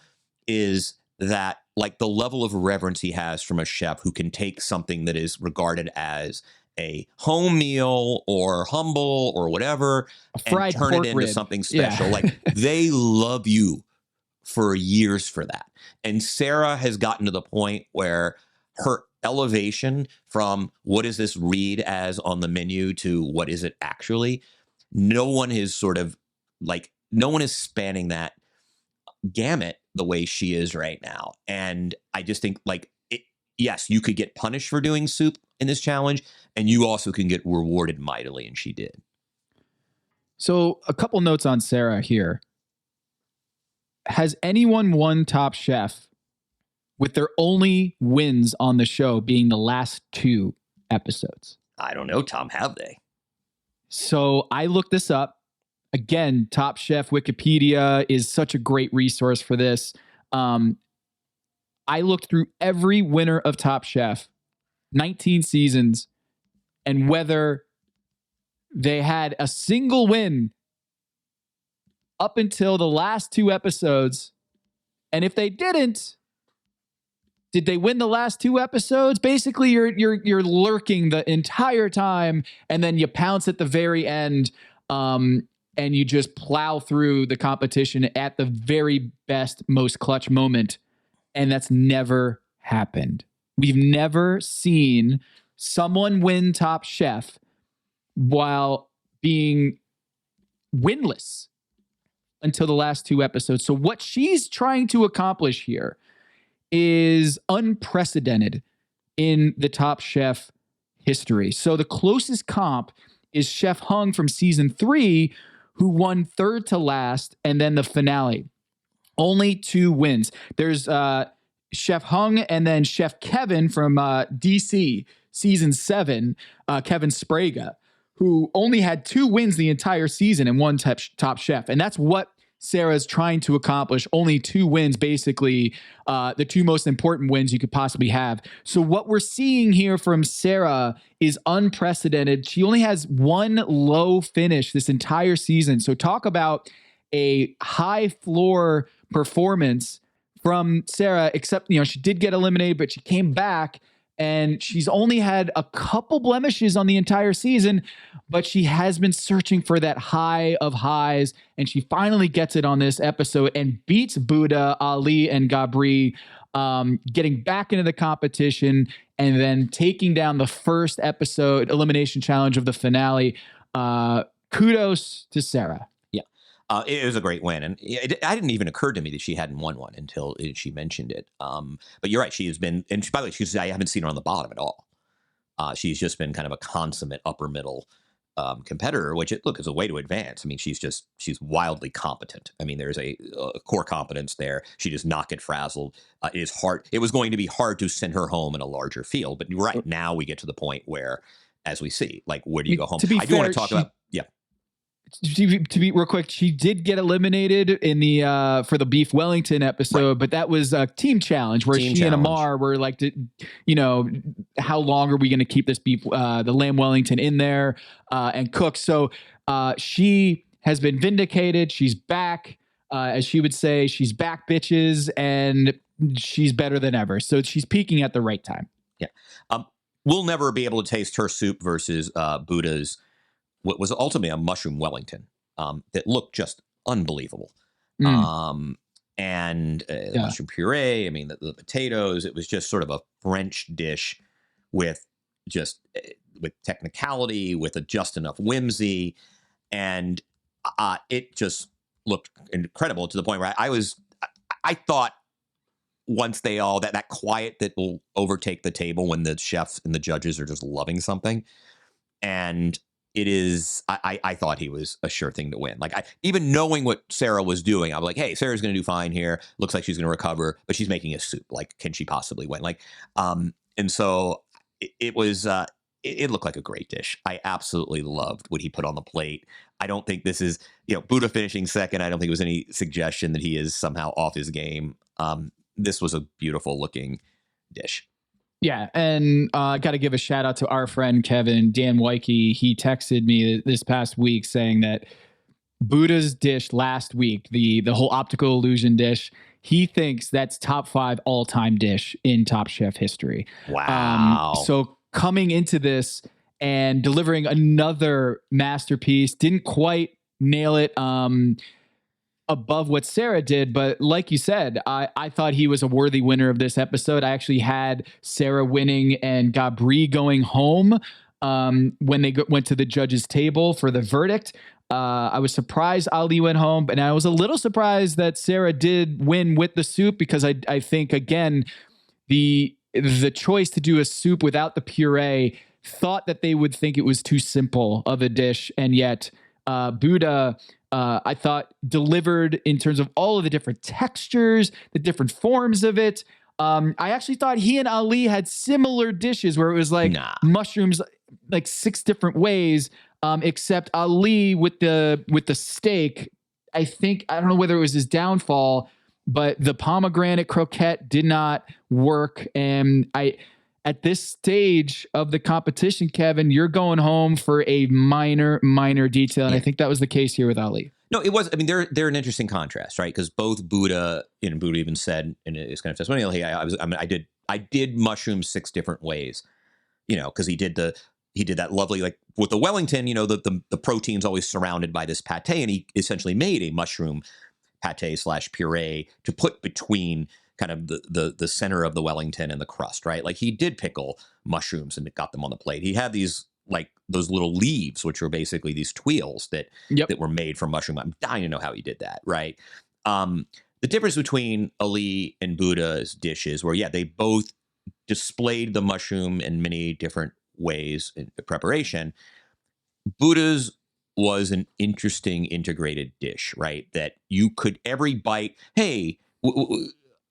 S6: is that like the level of reverence he has from a chef who can take something that is regarded as a home meal or humble or whatever and turn it into something special. Yeah. Like, they love you for years for that. And Sarah has gotten to the point where her elevation from what does this read as on the menu to what is it actually, no one is spanning that gamut the way she is right now. And I just think, like, yes, you could get punished for doing soup in this challenge, and you also can get rewarded mightily, and she did.
S7: So a couple notes on Sarah here. Has anyone won Top Chef with their only wins on the show being the last 2 episodes?
S6: I don't know, Tom, have they?
S7: So I looked this up. Again, Top Chef Wikipedia is such a great resource for this. I looked through every winner of Top Chef, 19 seasons, and whether they had a single win up until the last 2 episodes. And if they didn't, did they win the last 2 episodes? Basically, you're lurking the entire time, and then you pounce at the very end, and you just plow through the competition at the very best, most clutch moment. And that's never happened. We've never seen someone win Top Chef while being winless until the last 2 episodes. So what she's trying to accomplish here is unprecedented in the Top Chef history. So the closest comp is Chef Hung from season 3, who won 3rd to last, and then the finale. Only 2 wins. There's Chef Hung and then Chef Kevin from DC, season 7, Kevin Sprague, who only had 2 wins the entire season and won Top Chef. And that's what Sarah's trying to accomplish. Only 2 wins, basically, the 2 most important wins you could possibly have. So what we're seeing here from Sarah is unprecedented. She only has 1 low finish this entire season. So talk about a high floor performance from Sarah, except, she did get eliminated, but she came back, and she's only had a couple blemishes on the entire season, but she has been searching for that high of highs, and she finally gets it on this episode and beats Buddha, Ali, and Gabri, getting back into the competition and then taking down the first episode elimination challenge of the finale. Kudos to Sarah.
S6: It was a great win, and it didn't even occur to me that she hadn't won one until she mentioned it. But you're right; she has been, and by the way, I haven't seen her on the bottom at all. She's just been kind of a consummate upper middle competitor, which is a way to advance. I mean, she's wildly competent. I mean, there's a core competence there. She does not get frazzled. It is hard. It was going to be hard to send her home in a larger field, but right now we get to the point where, as we see, like, where do you go home? I do want to talk about.
S7: To be real quick, she did get eliminated in the for the Beef Wellington episode, right. But that was a team challenge where she and Amar were like, how long are we going to keep this beef, the lamb Wellington in there and cook? So she has been vindicated. She's back, as she would say, she's back, bitches, and she's better than ever. So she's peaking at the right time.
S6: Yeah, we'll never be able to taste her soup versus Buddha's. What was ultimately a mushroom Wellington that looked just unbelievable. And mushroom puree, I mean, the potatoes, it was just sort of a French dish with technicality, with just enough whimsy. And it just looked incredible to the point where I thought once they all that quiet that will overtake the table when the chefs and the judges are just loving something. And it is, I thought he was a sure thing to win. Like, even knowing what Sarah was doing, I'm like, hey, Sarah's going to do fine here. Looks like she's going to recover, but she's making a soup. Like, can she possibly win? Like, and so it was, it looked like a great dish. I absolutely loved what he put on the plate. I don't think this is, Buddha finishing second. I don't think it was any suggestion that he is somehow off his game. This was a beautiful looking dish.
S7: Yeah, and I got to give a shout out to our friend Kevin, Dan Wyke. He texted me this past week saying that Buddha's dish last week, the whole optical illusion dish, he thinks that's top 5 all-time dish in Top Chef history.
S6: Wow.
S7: So coming into this and delivering another masterpiece, didn't quite nail it above what Sarah did, but like you said, I thought he was a worthy winner of this episode. I actually had Sarah winning and Gabri going home when they went to the judges' table for the verdict. I was surprised Ali went home, and I was a little surprised that Sarah did win with the soup, because I think, again, the choice to do a soup without the puree, thought that they would think it was too simple of a dish, and yet Buddha, I thought, delivered in terms of all of the different textures, the different forms of it. I actually thought he and Ali had similar dishes where it was like mushrooms, like 6 different ways, except Ali with the steak, I don't know whether it was his downfall, but the pomegranate croquette did not work. And at this stage of the competition, Kevin, you're going home for a minor detail. And I think that was the case here with Ali.
S6: No, it was. I mean, they're an interesting contrast, right? Because both Buddha, Buddha even said in his kind of testimonial, hey, I did mushrooms 6 different ways, because he did that lovely, like with the Wellington, the protein's always surrounded by this pate, and he essentially made a mushroom pate / puree to put between kind of the center of the Wellington and the crust, right? Like, he did pickle mushrooms and got them on the plate. He had these, like, those little leaves, which were basically these tuiles that were made from mushroom. I'm dying to know how he did that, right? The difference between Ali and Buddha's dishes were, they both displayed the mushroom in many different ways in preparation. Buddha's was an interesting integrated dish, right? That you could, every bite, hey,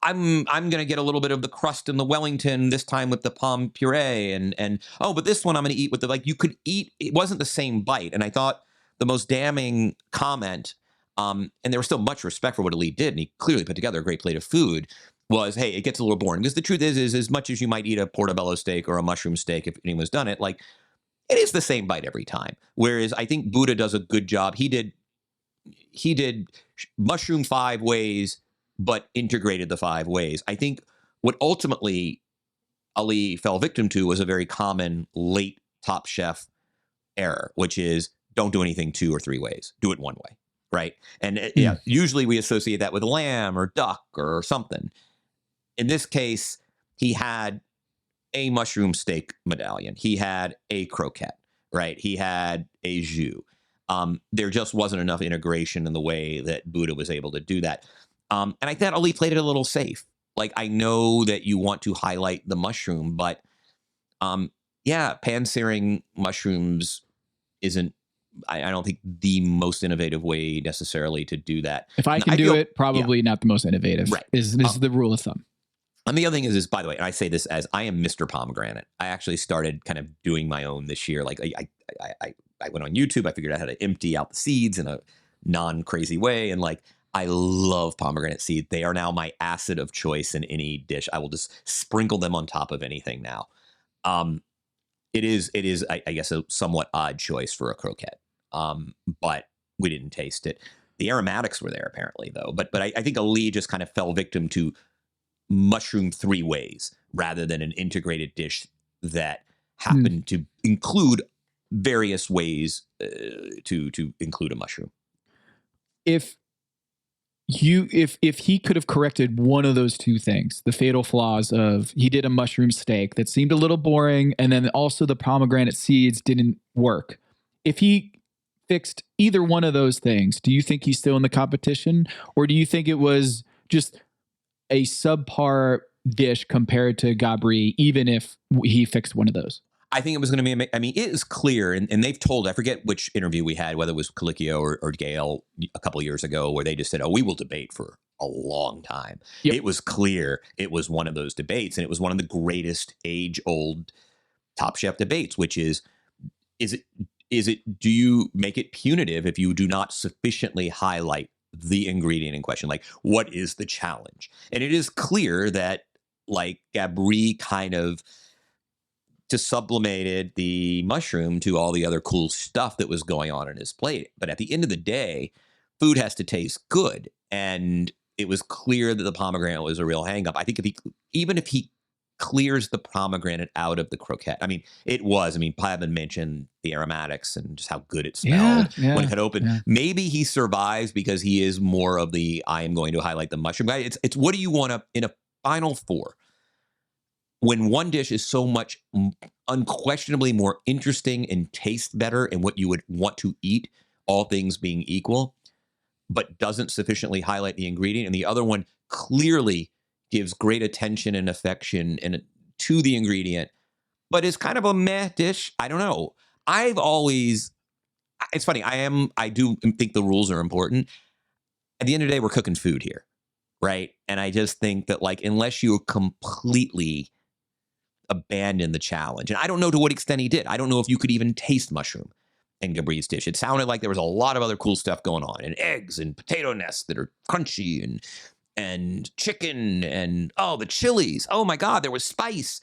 S6: I'm going to get a little bit of the crust in the Wellington this time with the pom puree, and oh, but this one I'm going to eat with you could eat. It wasn't the same bite. And I thought the most damning comment, and there was still much respect for what Ali did, and he clearly put together a great plate of food, was, hey, it gets a little boring. Because the truth is as much as you might eat a portobello steak or a mushroom steak, if anyone's done it, like, it is the same bite every time. Whereas I think Buddha does a good job. He did mushroom 5 ways, but integrated the 5 ways. I think what ultimately Ali fell victim to was a very common late Top Chef error, which is don't do anything 2 or 3 ways. Do it 1 way, right? And usually we associate that with lamb or duck or something. In this case, he had a mushroom steak medallion. He had a croquette, right? He had a jus. There just wasn't enough integration in the way that Buddha was able to do that. And I thought Ali played it a little safe. Like, I know that you want to highlight the mushroom, but pan-searing mushrooms isn't, I don't think, the most innovative way necessarily to do that.
S7: If I can do it, probably not the most innovative. Right. Is the rule of thumb.
S6: And the other thing is, by the way, and I say this as I am Mr. Pomegranate. I actually started kind of doing my own this year. Like, I went on YouTube. I figured out how to empty out the seeds in a non-crazy way. And like, I love pomegranate seed. They are now my acid of choice in any dish. I will just sprinkle them on top of anything now. It is, I guess, a somewhat odd choice for a croquette. But we didn't taste it. The aromatics were there apparently, though. But I think Ali just kind of fell victim to mushroom 3 ways rather than an integrated dish that happened to include various ways to include a mushroom.
S7: If he could have corrected one of those 2 things, the fatal flaws of he did a mushroom steak that seemed a little boring, and then also the pomegranate seeds didn't work. If he fixed either one of those things, do you think he's still in the competition, or do you think it was just a subpar dish compared to Gabri, even if he fixed one of those.
S6: I think it was going to be, I mean, it is clear, and they've told, I forget which interview we had, whether it was Colicchio or Gale a couple of years ago, where they just said, oh, we will debate for a long time. Yep. It was clear it was one of those debates, and it was one of the greatest age-old Top Chef debates, which is it, do you make it punitive if you do not sufficiently highlight the ingredient in question? Like, what is the challenge? And it is clear that, like, Gabri kind of just sublimated the mushroom to all the other cool stuff that was going on in his plate. But at the end of the day, food has to taste good. And it was clear that the pomegranate was a real hang up. I think even if he clears the pomegranate out of the croquette, I mean, Pavan mentioned the aromatics and just how good it smelled when it cut open. Yeah. Maybe he survives because he is more of the, I am going to highlight the mushroom guy. It's what do you want in a final four? When one dish is so much unquestionably more interesting and tastes better and what you would want to eat, all things being equal, but doesn't sufficiently highlight the ingredient, and the other one clearly gives great attention and affection to the ingredient, but is kind of a meh dish. I don't know. It's funny. I do think the rules are important. At the end of the day, we're cooking food here, right? And I just think that, like, unless you completely abandon the challenge, and I don't know to what extent he did. I don't know if you could even taste mushroom in Gabri's dish. It sounded like there was a lot of other cool stuff going on, and eggs and potato nests that are crunchy, and chicken, and the chilies. Oh my God, there was spice.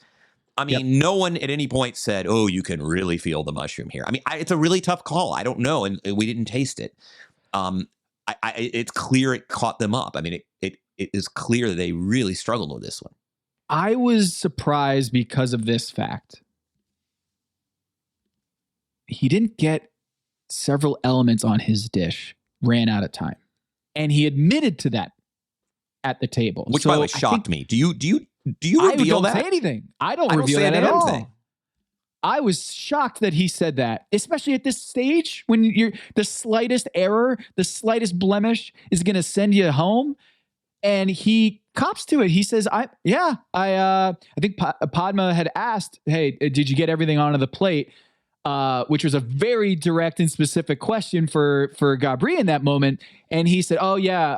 S6: I mean, No one at any point said, "Oh, you can really feel the mushroom here." I mean, it's a really tough call. I don't know, and we didn't taste it. It's clear it caught them up. I mean, it is clear that they really struggled with this one.
S7: I was surprised because of this fact. He didn't get several elements on his dish, ran out of time. And he admitted to that at the table.
S6: Which, by the way, shocked me. Do you reveal that?
S7: I don't say anything. I don't reveal that at all. I was shocked that he said that, especially at this stage when the slightest error, the slightest blemish is going to send you home. And he cops to it. He says, I think Padma had asked, hey, did you get everything onto the plate? Which was a very direct and specific question for Gabri in that moment. And he said, oh yeah,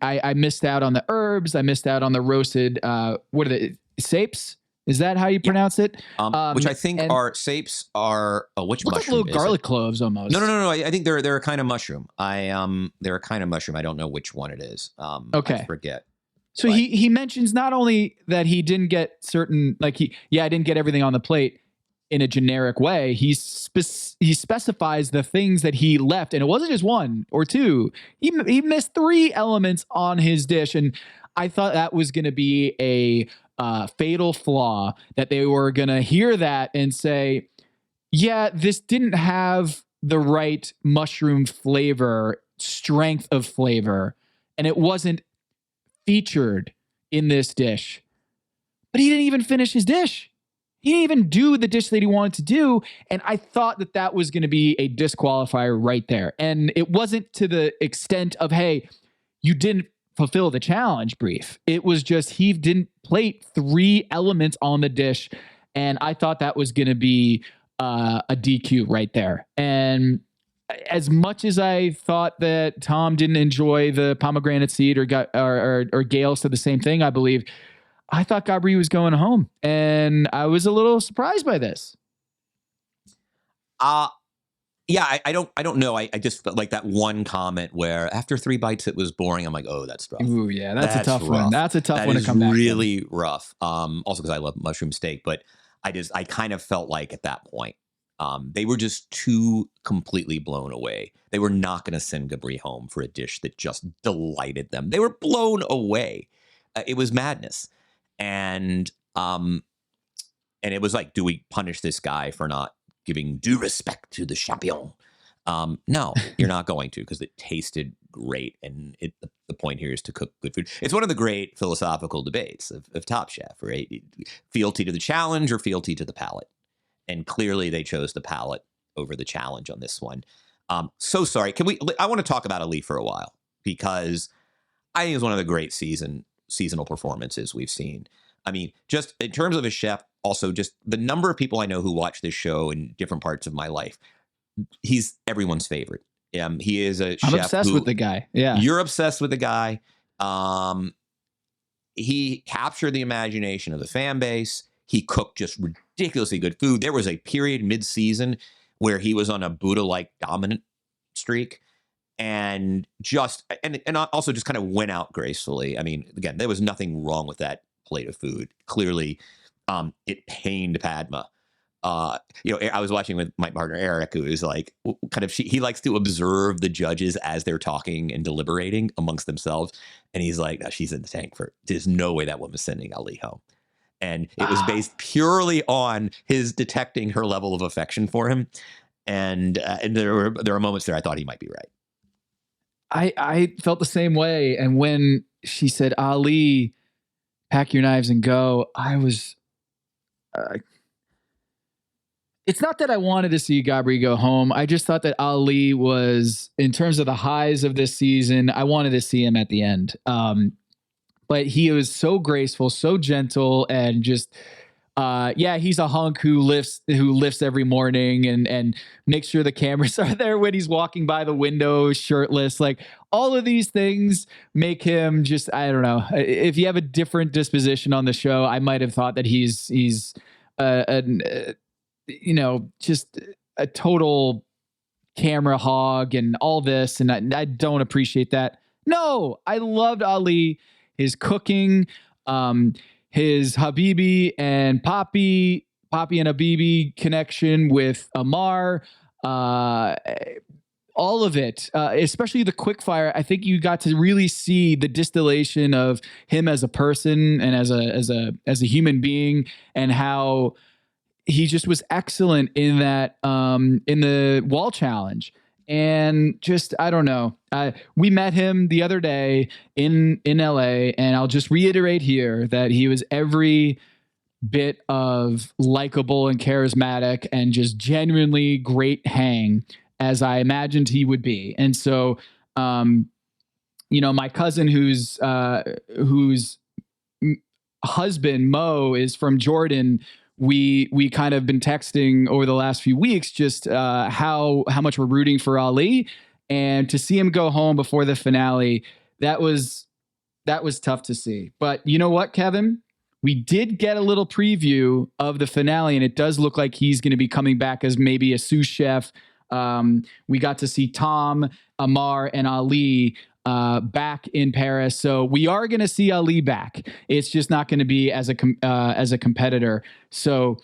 S7: I missed out on the herbs. I missed out on the roasted, what are the sapes? Is that how you pronounce it?
S6: Which I think are sapes are which mushroom?
S7: Like little garlic cloves almost.
S6: No. I think they're a kind of mushroom. They're a kind of mushroom. I don't know which one it is. Okay, I forget.
S7: So he mentions not only that he didn't get certain, like I didn't get everything on the plate in a generic way. He specifies the things that he left, and it wasn't just one or two. He missed 3 elements on his dish, and I thought that was going to be a fatal flaw, that they were going to hear that and say, yeah, this didn't have the right mushroom flavor, strength of flavor, and it wasn't featured in this dish. But he didn't even finish his dish. He didn't even do the dish that he wanted to do. And I thought that was going to be a disqualifier right there. And it wasn't to the extent of, hey, you didn't fulfill the challenge brief. It was just he didn't plate 3 elements on the dish. And I thought that was going to be a DQ right there. And as much as I thought that Tom didn't enjoy the pomegranate seed, or Gale said the same thing, I believe, I thought Gabri was going home, and I was a little surprised by this.
S6: Yeah, I don't know. I just felt like that one comment where after 3 bites it was boring. I'm like, oh, that's rough.
S7: Ooh, yeah, that's a tough one. That's a tough one to come back.
S6: Really rough. Also because I love mushroom steak, but I kind of felt like at that point, they were just too completely blown away. They were not going to send Gabri home for a dish that just delighted them. They were blown away. It was madness. And it was like, do we punish this guy for not giving due respect to the champion? No, you're not going to, because it tasted great. And the point here is to cook good food. It's one of the great philosophical debates of Top Chef, right? Fealty to the challenge or fealty to the palate. And clearly they chose the palate over the challenge on this one. So sorry. I want to talk about Ali for a while, because I think it was one of the great season seasonal performances we've seen. I mean, just in terms of a chef, also just the number of people I know who watch this show in different parts of my life, he's everyone's favorite. He is a chef.
S7: I'm obsessed with the guy. Yeah.
S6: You're obsessed with the guy. He captured the imagination of the fan base. He cooked just ridiculously good food. There was a period mid-season where he was on a Buddha-like dominant streak and also just kind of went out gracefully. I mean, again, there was nothing wrong with that plate of food. Clearly, it pained Padma. I was watching with my partner Eric, who is like he likes to observe the judges as they're talking and deliberating amongst themselves, and he's like, no, she's in the tank there's no way that woman's sending Ali home. And it was based purely on his detecting her level of affection for him, and there were moments there I thought he might be right.
S7: I felt the same way, and when she said, Ali, pack your knives and go, I was it's not that I wanted to see Gabri go home. I just thought that Ali was, in terms of the highs of this season, I wanted to see him at the end. But he was so graceful, so gentle, and just, he's a hunk who lifts every morning and makes sure the cameras are there when he's walking by the window shirtless. Like, all of these things make him just, I don't know. If you have a different disposition on the show, I might have thought that he's just a total camera hog and all this. And I don't appreciate that. No, I loved Ali, his cooking, his Habibi and Papi and Habibi connection with Amar, all of it, especially the quickfire. I think you got to really see the distillation of him as a person and as a human being, and how he just was excellent in that, in the wall challenge. And just, I don't know. We met him the other day in LA, and I'll just reiterate here that he was every bit of likable and charismatic and just genuinely great hang as I imagined he would be. And so, my cousin whose husband Mo is from Jordan, we kind of been texting over the last few weeks just how much we're rooting for Ali, and to see him go home before the finale, that was tough to see. But you know what, Kevin? We did get a little preview of the finale, and it does look like he's going to be coming back as maybe a sous chef. We got to see Tom, Amar, and Ali back in Paris. So we are going to see Ali back. It's just not going to be as a competitor. So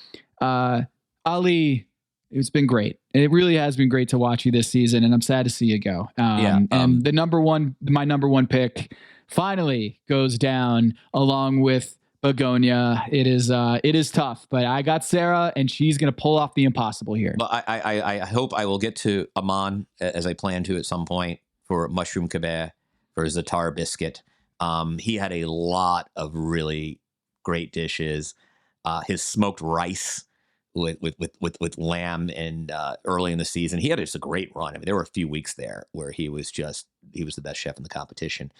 S7: Ali, it's been great. It really has been great to watch you this season, and I'm sad to see you go. And my number one pick finally goes down along with Begonia. It is tough, but I got Sarah, and she's going to pull off the impossible here.
S6: But I hope I will get to Aman as I plan to at some point for mushroom kebab, for za'atar biscuit. He had a lot of really great dishes. His smoked rice with lamb and early in the season, he had just a great run. I mean, there were a few weeks there where he was the best chef in the competition.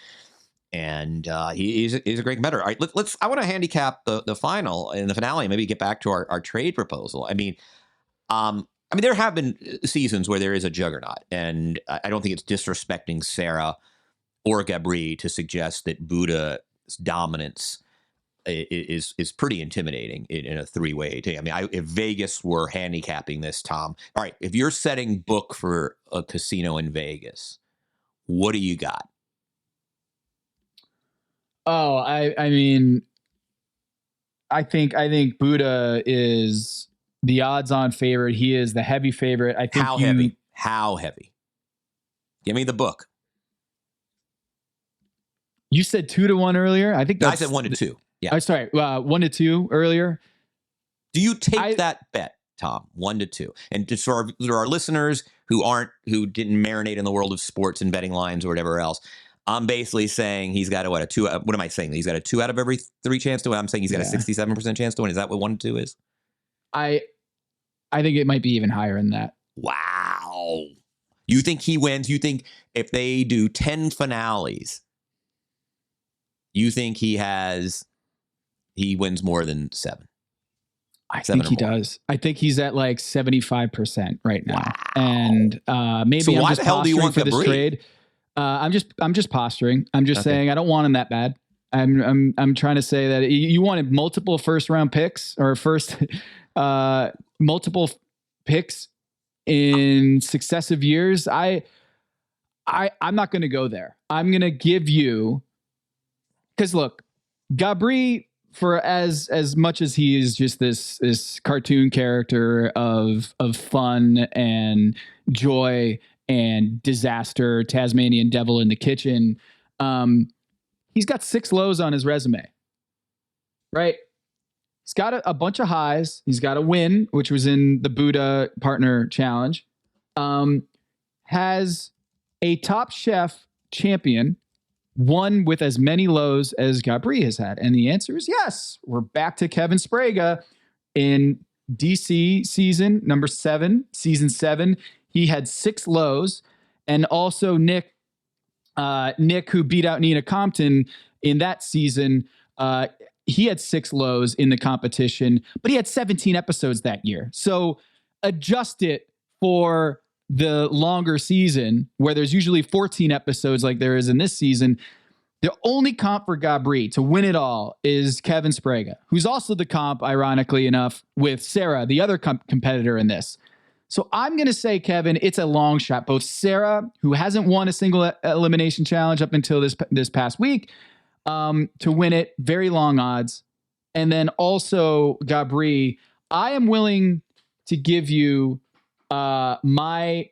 S6: And he's a great competitor. All right, I want to handicap the final and the finale, and maybe get back to our trade proposal. I mean, there have been seasons where there is a juggernaut, and I don't think it's disrespecting Sarah or Gabri to suggest that Buddha's dominance is pretty intimidating in a three-way team. I mean, if Vegas were handicapping this, Tom, all right, if you're setting book for a casino in Vegas, what do you got?
S7: Oh, I mean, I think Buddha is the odds-on favorite. He is the heavy favorite. I think
S6: How heavy? Give me the book.
S7: You said 2-1 earlier. I think
S6: I said 1-2. Yeah.
S7: I'm sorry, 1-2 earlier.
S6: Do you take that bet, Tom? 1-2. And just for our listeners who didn't marinate in the world of sports and betting lines or whatever else, I'm basically saying he's got a 2. What am I saying? He's got a 2 out of every 3 chance to win. I'm saying he's got a 67% chance to win. Is that what 1-2 is?
S7: I think it might be even higher than that.
S6: Wow. You think he wins? You think if they do 10 finales You think he wins more than 7?
S7: I think he does. I think he's at like 75% right now. Wow. And maybe
S6: so
S7: I'm just
S6: the hell do you want
S7: for this
S6: Gabri?
S7: trade. I'm just posturing. I'm just saying I don't want him that bad. I'm trying to say that you wanted multiple first round picks or multiple picks in successive years. I'm not going to go there. I'm going to give you, because look, Gabri, for as much as he is just this cartoon character of fun and joy and disaster, Tasmanian devil in the kitchen, he's got 6 lows on his resume, right? He's got a bunch of highs. He's got a win, which was in the Buddha Partner Challenge. Has a Top Chef champion, one with as many lows as Gabri has had. And the answer is yes. We're back to Kevin Sprague in DC season 7. He had 6 lows. And also Nick, who beat out Nina Compton in that season, he had 6 lows in the competition, but he had 17 episodes that year. So adjust it for the longer season where there's usually 14 episodes like there is in this season. The only comp for Gabri to win it all is Kevin Sprague, who's also the comp, ironically enough, with Sarah, the other competitor in this. So I'm going to say, Kevin, it's a long shot. Both Sarah, who hasn't won a single elimination challenge up until this past week, to win it, very long odds. And then also Gabri, I am willing to give you my,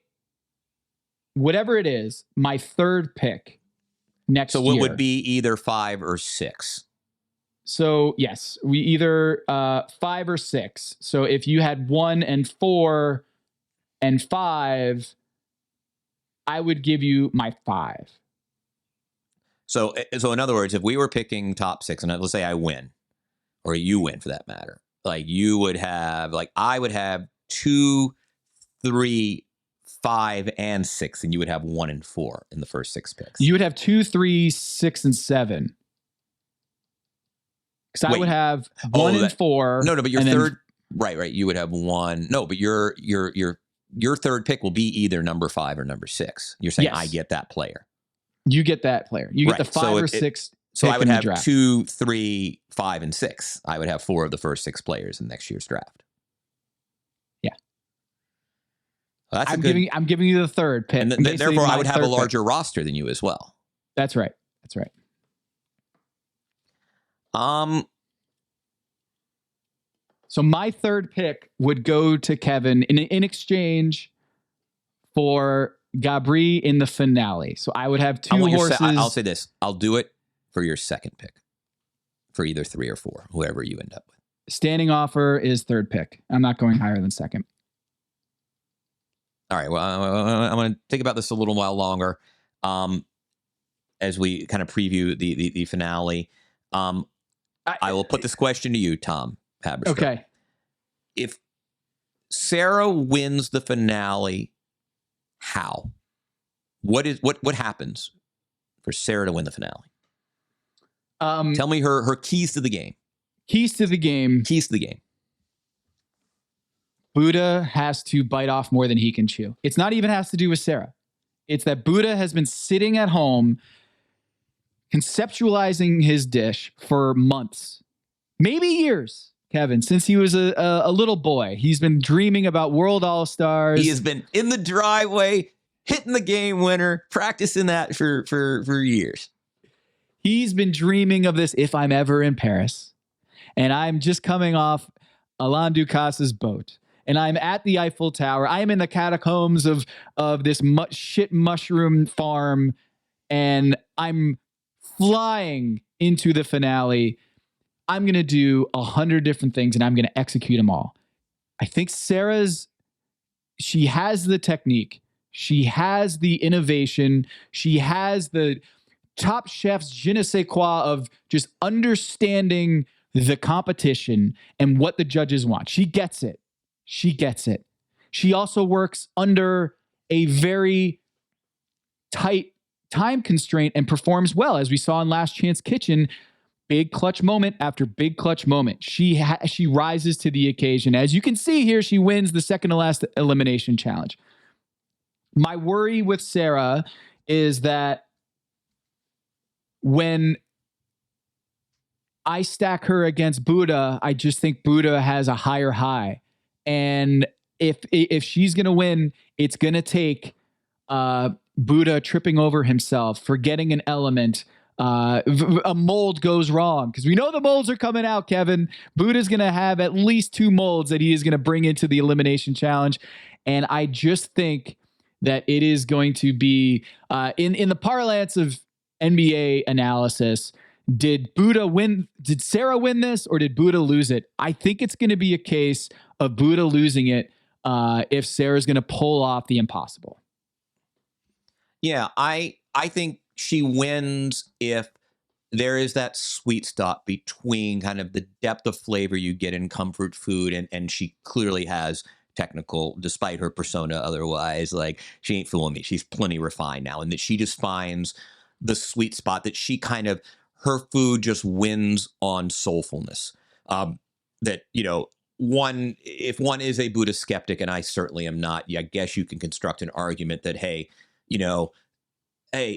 S7: whatever it is, my 3rd pick next year.
S6: So it would be either 5 or 6.
S7: So yes, we either 5 or 6. So if you had 1 and 4 and 5, I would give you my 5.
S6: So in other words, if we were picking top 6, and let's say I win, or you win for that matter, like you would have, like I would have 2, 3, 5, and 6, and you would have 1 and 4 in the first 6 picks.
S7: You would have 2, 3, 6, and 7. Because I would have 1 and 4.
S6: No, but your third, right. You would have 1. No, but your 3rd pick will be either number 5 or number 6. You're saying, yes, I get that player.
S7: You get that player. You get the 5 or 6.
S6: So I would have 2, 3, 5, and 6. I would have 4 of the first 6 players in next year's draft.
S7: Yeah.
S6: Well,
S7: I'm giving you the 3rd pick.
S6: And therefore, I would have a larger roster than you as well.
S7: That's right. So my 3rd pick would go to Kevin in exchange for Gabri in the finale. So I would have 2 horses.
S6: I'll say this. I'll do it for your 2nd pick, for either 3 or 4, whoever you end up with.
S7: Standing offer is 3rd pick. I'm not going higher than 2nd.
S6: All right. Well, I'm going to think about this a little while longer as we kind of preview the finale. I will put this question to you, Tom Haberstroh.
S7: Okay.
S6: If Sarah wins the finale, how? What happens for Sarah to win the finale? Tell me her keys to the game.
S7: Keys to the game. Buddha has to bite off more than he can chew. It's not even has to do with Sarah. It's that Buddha has been sitting at home conceptualizing his dish for months, maybe years, Kevin, since he was a little boy. He's been dreaming about World All-Stars.
S6: He has been in the driveway, hitting the game winner, practicing that for years.
S7: He's been dreaming of this if I'm ever in Paris. And I'm just coming off Alain Ducasse's boat. And I'm at the Eiffel Tower. I am in the catacombs of this shit mushroom farm. And I'm flying into the finale. I'm going to do 100 different things and I'm going to execute them all. I think she has the technique. She has the innovation. She has the Top Chef's je ne sais quoi of just understanding the competition and what the judges want. She gets it. She also works under a very tight time constraint and performs well, as we saw in Last Chance Kitchen. Big clutch moment after big clutch moment. She rises to the occasion. As you can see here, she wins the second to last elimination challenge. My worry with Sarah is that when I stack her against Buddha, I just think Buddha has a higher high. And if she's going to win, it's going to take Buddha tripping over himself, forgetting an element. A mold goes wrong, because we know the molds are coming out, Kevin. Buddha's going to have at least 2 molds that he is going to bring into the elimination challenge. And I just think that it is going to be, in the parlance of NBA analysis, did Sarah win this, or did Buddha lose it? I think it's going to be a case of Buddha losing it if Sarah's going to pull off the impossible.
S6: Yeah, I think she wins if there is that sweet spot between kind of the depth of flavor you get in comfort food, and she clearly has technical, despite her persona otherwise. Like, she ain't fooling me. She's plenty refined now, and that she just finds the sweet spot that she kind of, her food just wins on soulfulness. That, you know, if one is a Buddhist skeptic, and I certainly am not, I guess you can construct an argument that, hey, you know,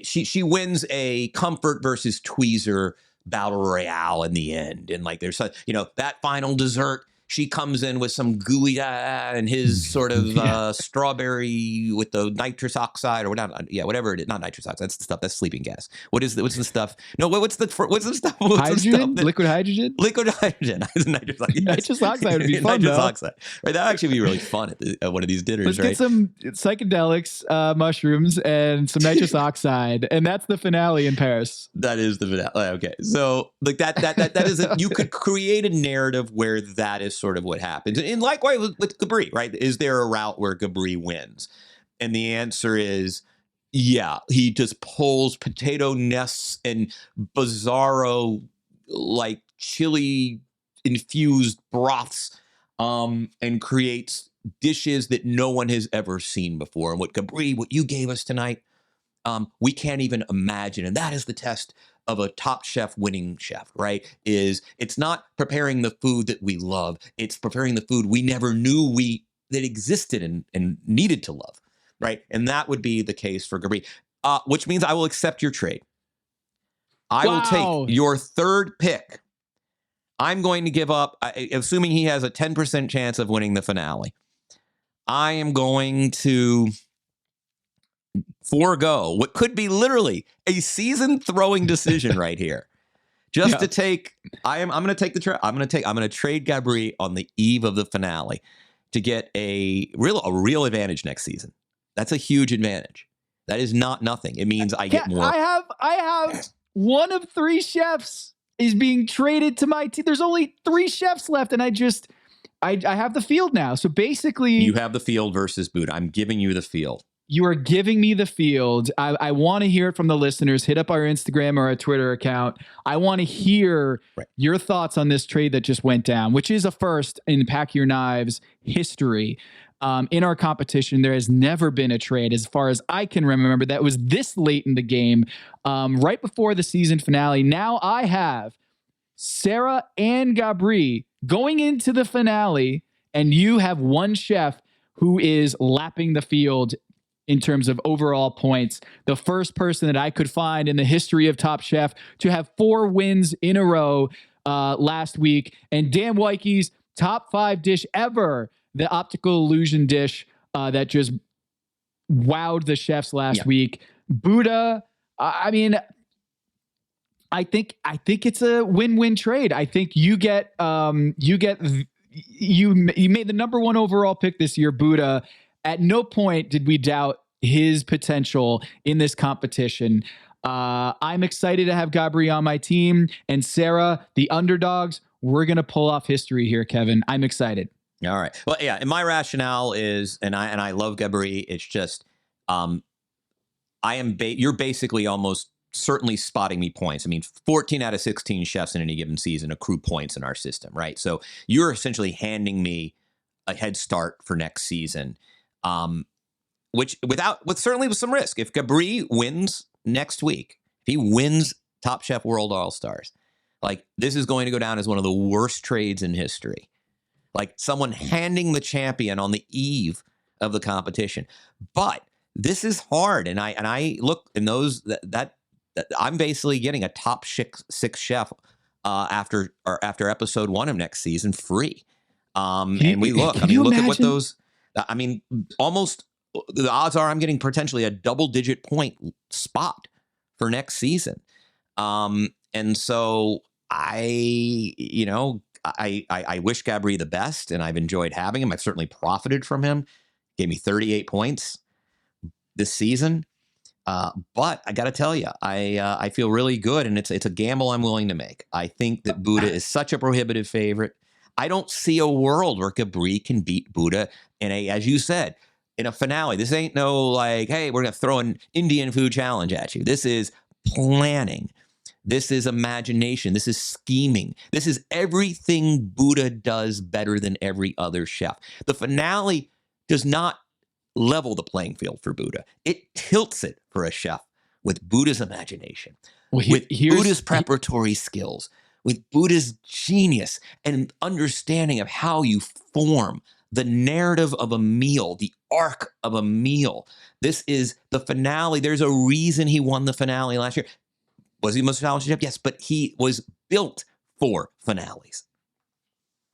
S6: she wins a comfort versus tweezer battle royale in the end. And like, there's, you know, that final dessert, she comes in with some gooey and his sort of strawberry with the nitrous oxide or whatever. Yeah, whatever it is. Not nitrous oxide. That's the stuff. That's sleeping gas. What's the stuff? No, what's the stuff?
S7: Hydrogen? Liquid hydrogen?
S6: Liquid hydrogen. Nitrous oxide.
S7: Nitrous oxide would be fun,
S6: nitrous
S7: though.
S6: Oxide. Right, that would actually be really fun at one of these dinners,
S7: Let's get some psychedelics, mushrooms, and some nitrous oxide, and that's the finale in Paris.
S6: That is the finale. Okay, so like that is you could create a narrative where that is sort of what happens. And likewise with Gabri, right? Is there a route where Gabri wins? And the answer is, yeah, he just pulls potato nests and bizarro, like chili infused broths, and creates dishes that no one has ever seen before. And what you gave us tonight, we can't even imagine. And that is the test of a Top Chef winning chef, right? It's not preparing the food that we love. It's preparing the food we never knew that existed and needed to love, right? And that would be the case for Gabri, which means I will accept your trade. I will take your third pick. I'm going to give up, assuming he has a 10% chance of winning the finale. I am going to forego what could be literally a season throwing decision right here, just to take. I'm going to take the trade. I'm going to trade Gabri on the eve of the finale to get a real advantage next season. That's a huge advantage. That is not nothing. It means I get more.
S7: I have one of 3 chefs is being traded to my team. There's only 3 chefs left, and I have the field now. So basically,
S6: you have the field versus Buddha. I'm giving you the field.
S7: You are giving me the field. I want to hear it from the listeners. Hit up our Instagram or our Twitter account. I want to hear your thoughts on this trade that just went down, which is a first in Pack Your Knives history. In our competition, there has never been a trade, as far as I can remember, that was this late in the game, right before the season finale. Now I have Sarah and Gabri going into the finale, and you have one chef who is lapping the field in terms of overall points. The first person that I could find in the history of Top Chef to have 4 wins in a row last week. And Dan Weike's top 5 dish ever, the optical illusion dish that just wowed the chefs last week. Buddha, I mean, I think it's a win-win trade. I think you made the number 1 overall pick this year, Buddha. At no point did we doubt his potential in this competition. I'm excited to have Gabri on my team, and Sarah, the underdogs. We're going to pull off history here, Kevin. I'm excited.
S6: All right. Well, yeah. And my rationale is, and I love Gabri. It's just, you're basically almost certainly spotting me points. I mean, 14 out of 16 chefs in any given season accrue points in our system, right? So you're essentially handing me a head start for next season. Which certainly with some risk. If Gabri wins next week, if he wins Top Chef World All-Stars, like this is going to go down as one of the worst trades in history. Like someone handing the champion on the eve of the competition. But this is hard. And I look in those that I'm basically getting a top six chef after episode 1 of next season free. And we look, I mean, look at what those, I mean, almost the odds are I'm getting potentially a double-digit point spot for next season. And so I wish Gabri the best, and I've enjoyed having him. I've certainly profited from him. Gave me 38 points this season. But I got to tell you, I feel really good, and it's a gamble I'm willing to make. I think that Buddha is such a prohibitive favorite. I don't see a world where Gabri can beat Buddha in as you said, in a finale. This ain't no like, hey, we're going to throw an Indian food challenge at you. This is planning. This is imagination. This is scheming. This is everything Buddha does better than every other chef. The finale does not level the playing field for Buddha. It tilts it for a chef with Buddha's imagination, with Buddha's preparatory skills, with Buddha's genius and understanding of how you form the narrative of a meal, the arc of a meal. This is the finale. There's a reason he won the finale last year. Was he the most talented chef? Yes, but he was built for finales.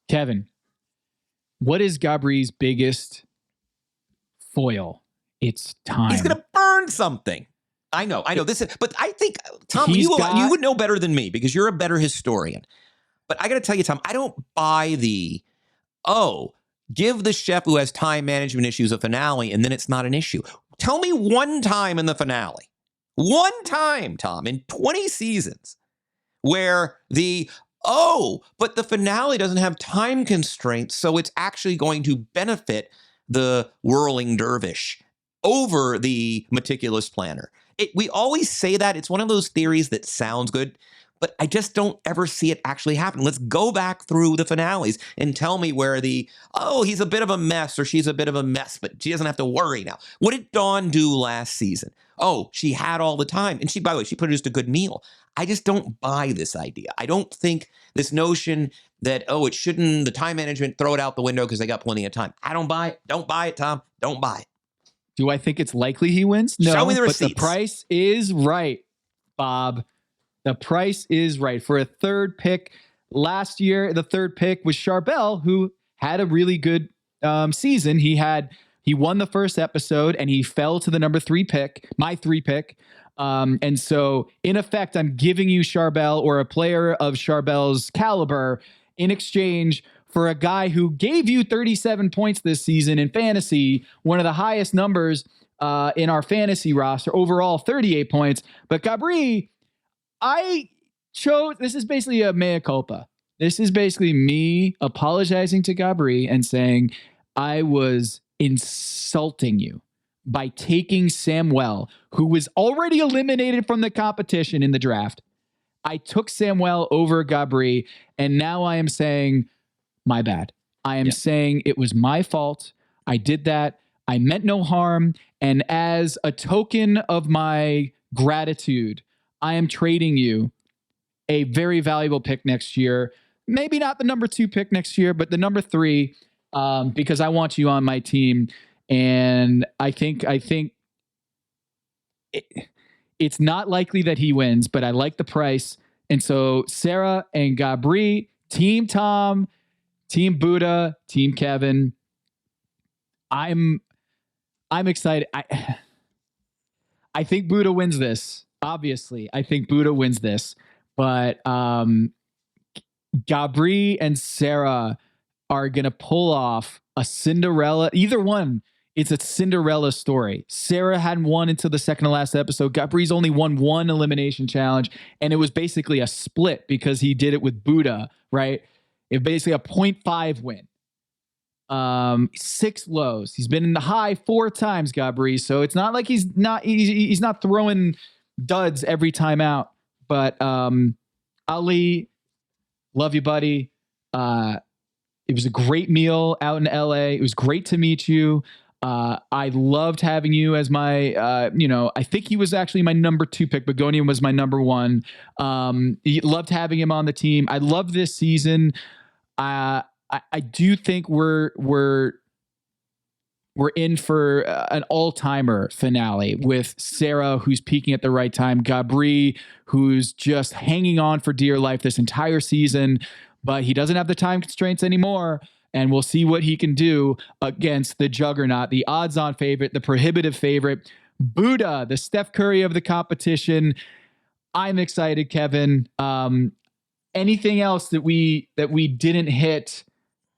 S7: Kevin, what is Gabri's biggest foil? It's time.
S6: He's going to burn something. I know. This is, but I think, Tom, you would know better than me because you're a better historian. But I got to tell you, Tom, I don't buy give the chef who has time management issues a finale and then it's not an issue. Tell me one time in the finale, one time, Tom, in 20 seasons where but the finale doesn't have time constraints, so it's actually going to benefit the whirling dervish over the meticulous planner. We always say that. It's one of those theories that sounds good, but I just don't ever see it actually happen. Let's go back through the finales and tell me where he's a bit of a mess or she's a bit of a mess, but she doesn't have to worry now. What did Dawn do last season? Oh, she had all the time. And by the way, she produced a good meal. I just don't buy this idea. I don't think this notion that, it shouldn't, the time management, throw it out the window because they got plenty of time. I don't buy it. Don't buy it, Tom. Don't buy it.
S7: Do I think it's likely he wins? No,
S6: show me the receipts.
S7: But the price is right, Bob. The price is right. For a third pick, last year, the third pick was Charbel, who had a really good season. He won the first episode and he fell to the number 3 pick, my 3 pick. And so in effect, I'm giving you Charbel or a player of Charbel's caliber in exchange for a guy who gave you 37 points this season in fantasy, one of the highest numbers in our fantasy roster, overall 38 points. But Gabri, this is basically a mea culpa. This is basically me apologizing to Gabri and saying I was insulting you by taking Samuel, who was already eliminated from the competition in the draft. I took Samuel over Gabri, and now I am saying, my bad. I am saying it was my fault. I did that. I meant no harm. And as a token of my gratitude, I am trading you a very valuable pick next year. Maybe not the number 2 pick next year, but the number 3, because I want you on my team. And I think it's not likely that he wins, but I like the price. And so Sarah and Gabri, Team Tom, Team Buddha, Team Kevin. I'm excited. I think Buddha wins this. Obviously, I think Buddha wins this. But Gabri and Sarah are going to pull off a Cinderella. Either one, it's a Cinderella story. Sarah hadn't won until the second to last episode. Gabri's only won 1 elimination challenge, and it was basically a split because he did it with Buddha, right? It basically a 0.5 win. 6 lows. He's been in the high 4 times, Gabri. So it's not like he's not throwing duds every time out. But Ali, love you, buddy. It was a great meal out in LA. It was great to meet you. I loved having you as my, I think he was actually my number 2 pick. Begonian was my number 1. Loved having him on the team. I love this season. I do think we're in for an all-timer finale with Sarah, who's peaking at the right time, Gabri, who's just hanging on for dear life this entire season, but he doesn't have the time constraints anymore. And we'll see what he can do against the juggernaut, the odds-on favorite, the prohibitive favorite, Buddha, the Steph Curry of the competition. I'm excited, Kevin. Anything else that we didn't hit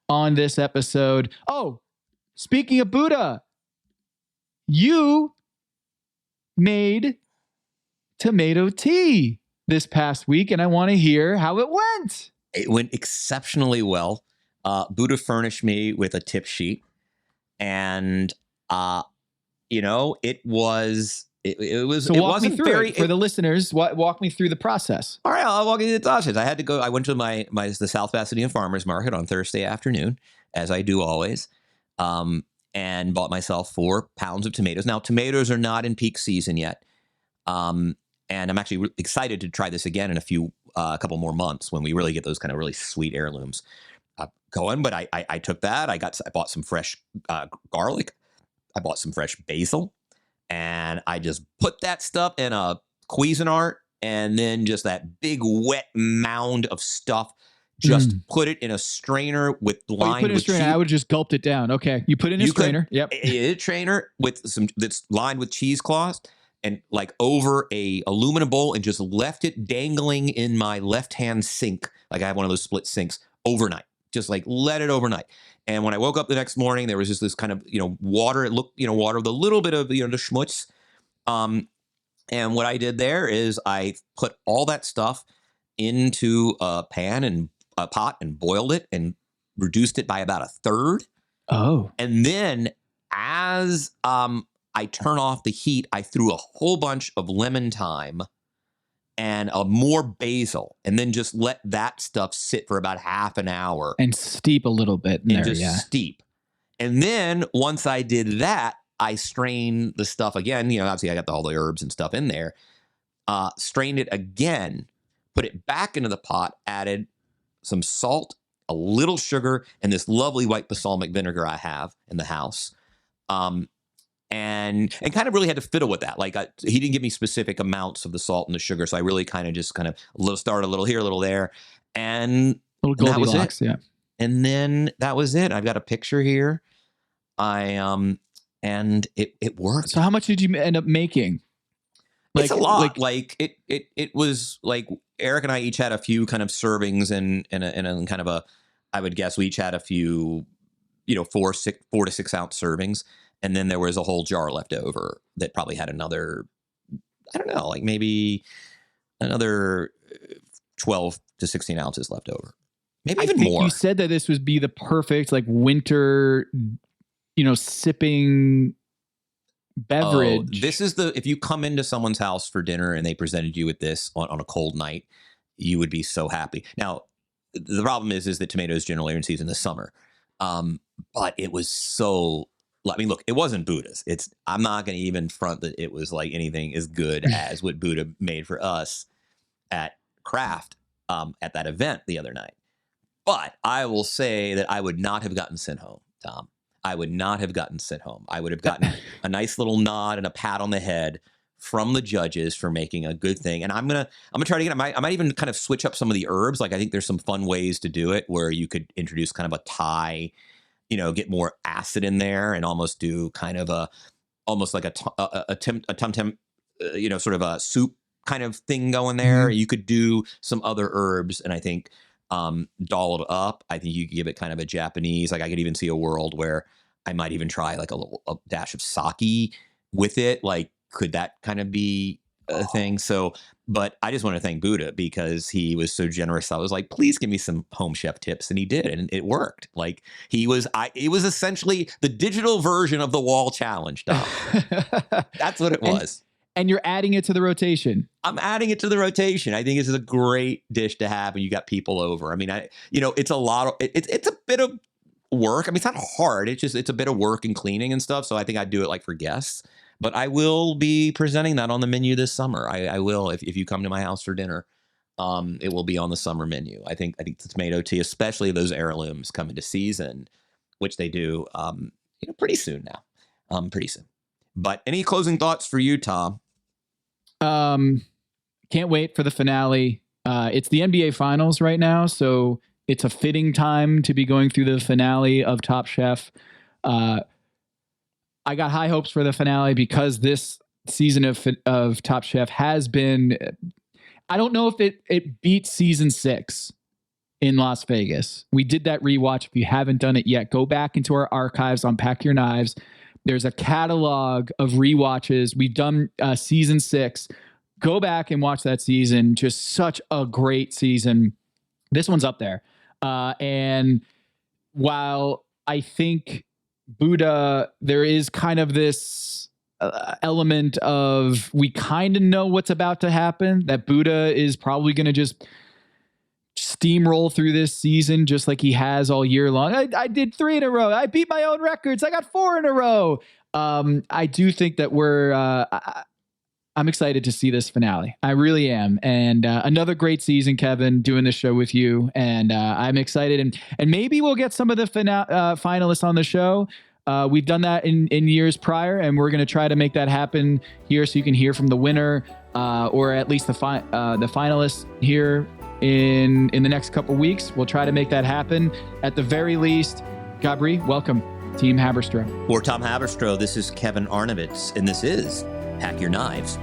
S7: on this episode? Oh, speaking of Buddha, you made tomato tea this past week, and I want to hear how it went.
S6: It went exceptionally well. Buddha furnished me with a tip sheet, and it was.
S7: So walk me through it for the listeners. Walk me through the process.
S6: All right, I'll walk you through the process. I had to go. I went to the South Pasadena Farmers Market on Thursday afternoon, as I do always, and bought myself 4 pounds of tomatoes. Now, tomatoes are not in peak season yet, and I'm actually excited to try this again in a couple more months when we really get those kind of really sweet heirlooms going. But I took that. I bought some fresh garlic. I bought some fresh basil. And I just put that stuff in a Cuisinart, and then just that big wet mound of stuff, just put it in a strainer lined with cheese.
S7: I would have just gulped it down. Okay. You put it in a strainer. Yep.
S6: A strainer that's lined with cheesecloths, and like over a aluminum bowl, and just left it dangling in my left-hand sink. Like I have one of those split sinks overnight. Just like let it overnight. And when I woke up the next morning, there was just this kind of, water. It looked, water with a little bit of, the schmutz. And what I did there is I put all that stuff into a pan and a pot and boiled it and reduced it by about 1/3.
S7: Oh.
S6: And then as I turn off the heat, I threw a whole bunch of lemon thyme and more basil, and then just let that stuff sit for about half an hour.
S7: And steep a little bit in there,
S6: steep. And then once I did that, I strained the stuff again. Obviously I got all the herbs and stuff in there. Strained it again, put it back into the pot, added some salt, a little sugar, and this lovely white balsamic vinegar I have in the house. And kind of really had to fiddle with that. Like he didn't give me specific amounts of the salt and the sugar, so I really kind of started a little here, a little there, and that was it.
S7: Yeah.
S6: And then that was it. I've got a picture here. And it worked.
S7: So how much did you end up making?
S6: It's a lot. It was like Eric and I each had a few kind of servings and kind of a, I would guess we each had a few, 4 to 6 ounce servings. And then there was a whole jar left over that probably had another, I don't know, like maybe another 12 to 16 ounces left over. Maybe even more.
S7: You said that this would be the perfect winter, sipping beverage.
S6: Oh, this is if you come into someone's house for dinner and they presented you with this on a cold night, you would be so happy. Now, the problem is that tomatoes generally are in season this summer. But it was so... I mean, look, it wasn't Buddha's. I'm not going to even front that it was like anything as good as what Buddha made for us at Craft at that event the other night. But I will say that I would not have gotten sent home, Tom. I would not have gotten sent home. I would have gotten a nice little nod and a pat on the head from the judges for making a good thing. And I'm gonna try to get. I might even kind of switch up some of the herbs. Like I think there's some fun ways to do it where you could introduce kind of a Thai. Get more acid in there and almost do kind of almost like a tum tum, sort of a soup kind of thing going there. You could do some other herbs, and I think doll it up. I think you could give it kind of a Japanese. Like I could even see a world where I might even try like a dash of sake with it. Like, could that kind of be a thing? So, but I just want to thank Buddha because he was so generous. I was like, please give me some home chef tips. And he did. And it worked. Like it was essentially the digital version of the wall challenge. That's what it was.
S7: And you're adding it to the rotation.
S6: I'm adding it to the rotation. I think this is a great dish to have when you got people over. I mean, it's a lot of, it's a bit of work. I mean, it's not hard. It's a bit of work and cleaning and stuff. So I think I'd do it like for guests. But I will be presenting that on the menu this summer. I will, if you come to my house for dinner, it will be on the summer menu. I think the tomato tea, especially those heirlooms, come into season, which they do, pretty soon now. Pretty soon. But any closing thoughts for you, Tom?
S7: Can't wait for the finale. It's the NBA Finals right now, so it's a fitting time to be going through the finale of Top Chef. I got high hopes for the finale because this season of Top Chef has been, I don't know if it beats season 6 in Las Vegas. We did that rewatch. If you haven't done it yet, go back into our archives on Pack Your Knives. There's a catalog of rewatches. We've done season 6. Go back and watch that season. Just such a great season. This one's up there. And while I think Buddha, there is kind of this element of we kind of know what's about to happen, that Buddha is probably going to just steamroll through this season just like he has all year long. I did 3 in a row. I beat my own records. I got 4 in a row. I do think that I'm excited to see this finale. I really am. And another great season, Kevin, doing this show with you. And I'm excited. And maybe we'll get some of the finalists on the show. We've done that in years prior, and we're going to try to make that happen here so you can hear from the winner or at least the finalists here in the next couple weeks. We'll try to make that happen. At the very least, Gabri, welcome, Team Haberstroh.
S6: For Tom Haberstroh, this is Kevin Arnovitz, and this is Pack Your Knives.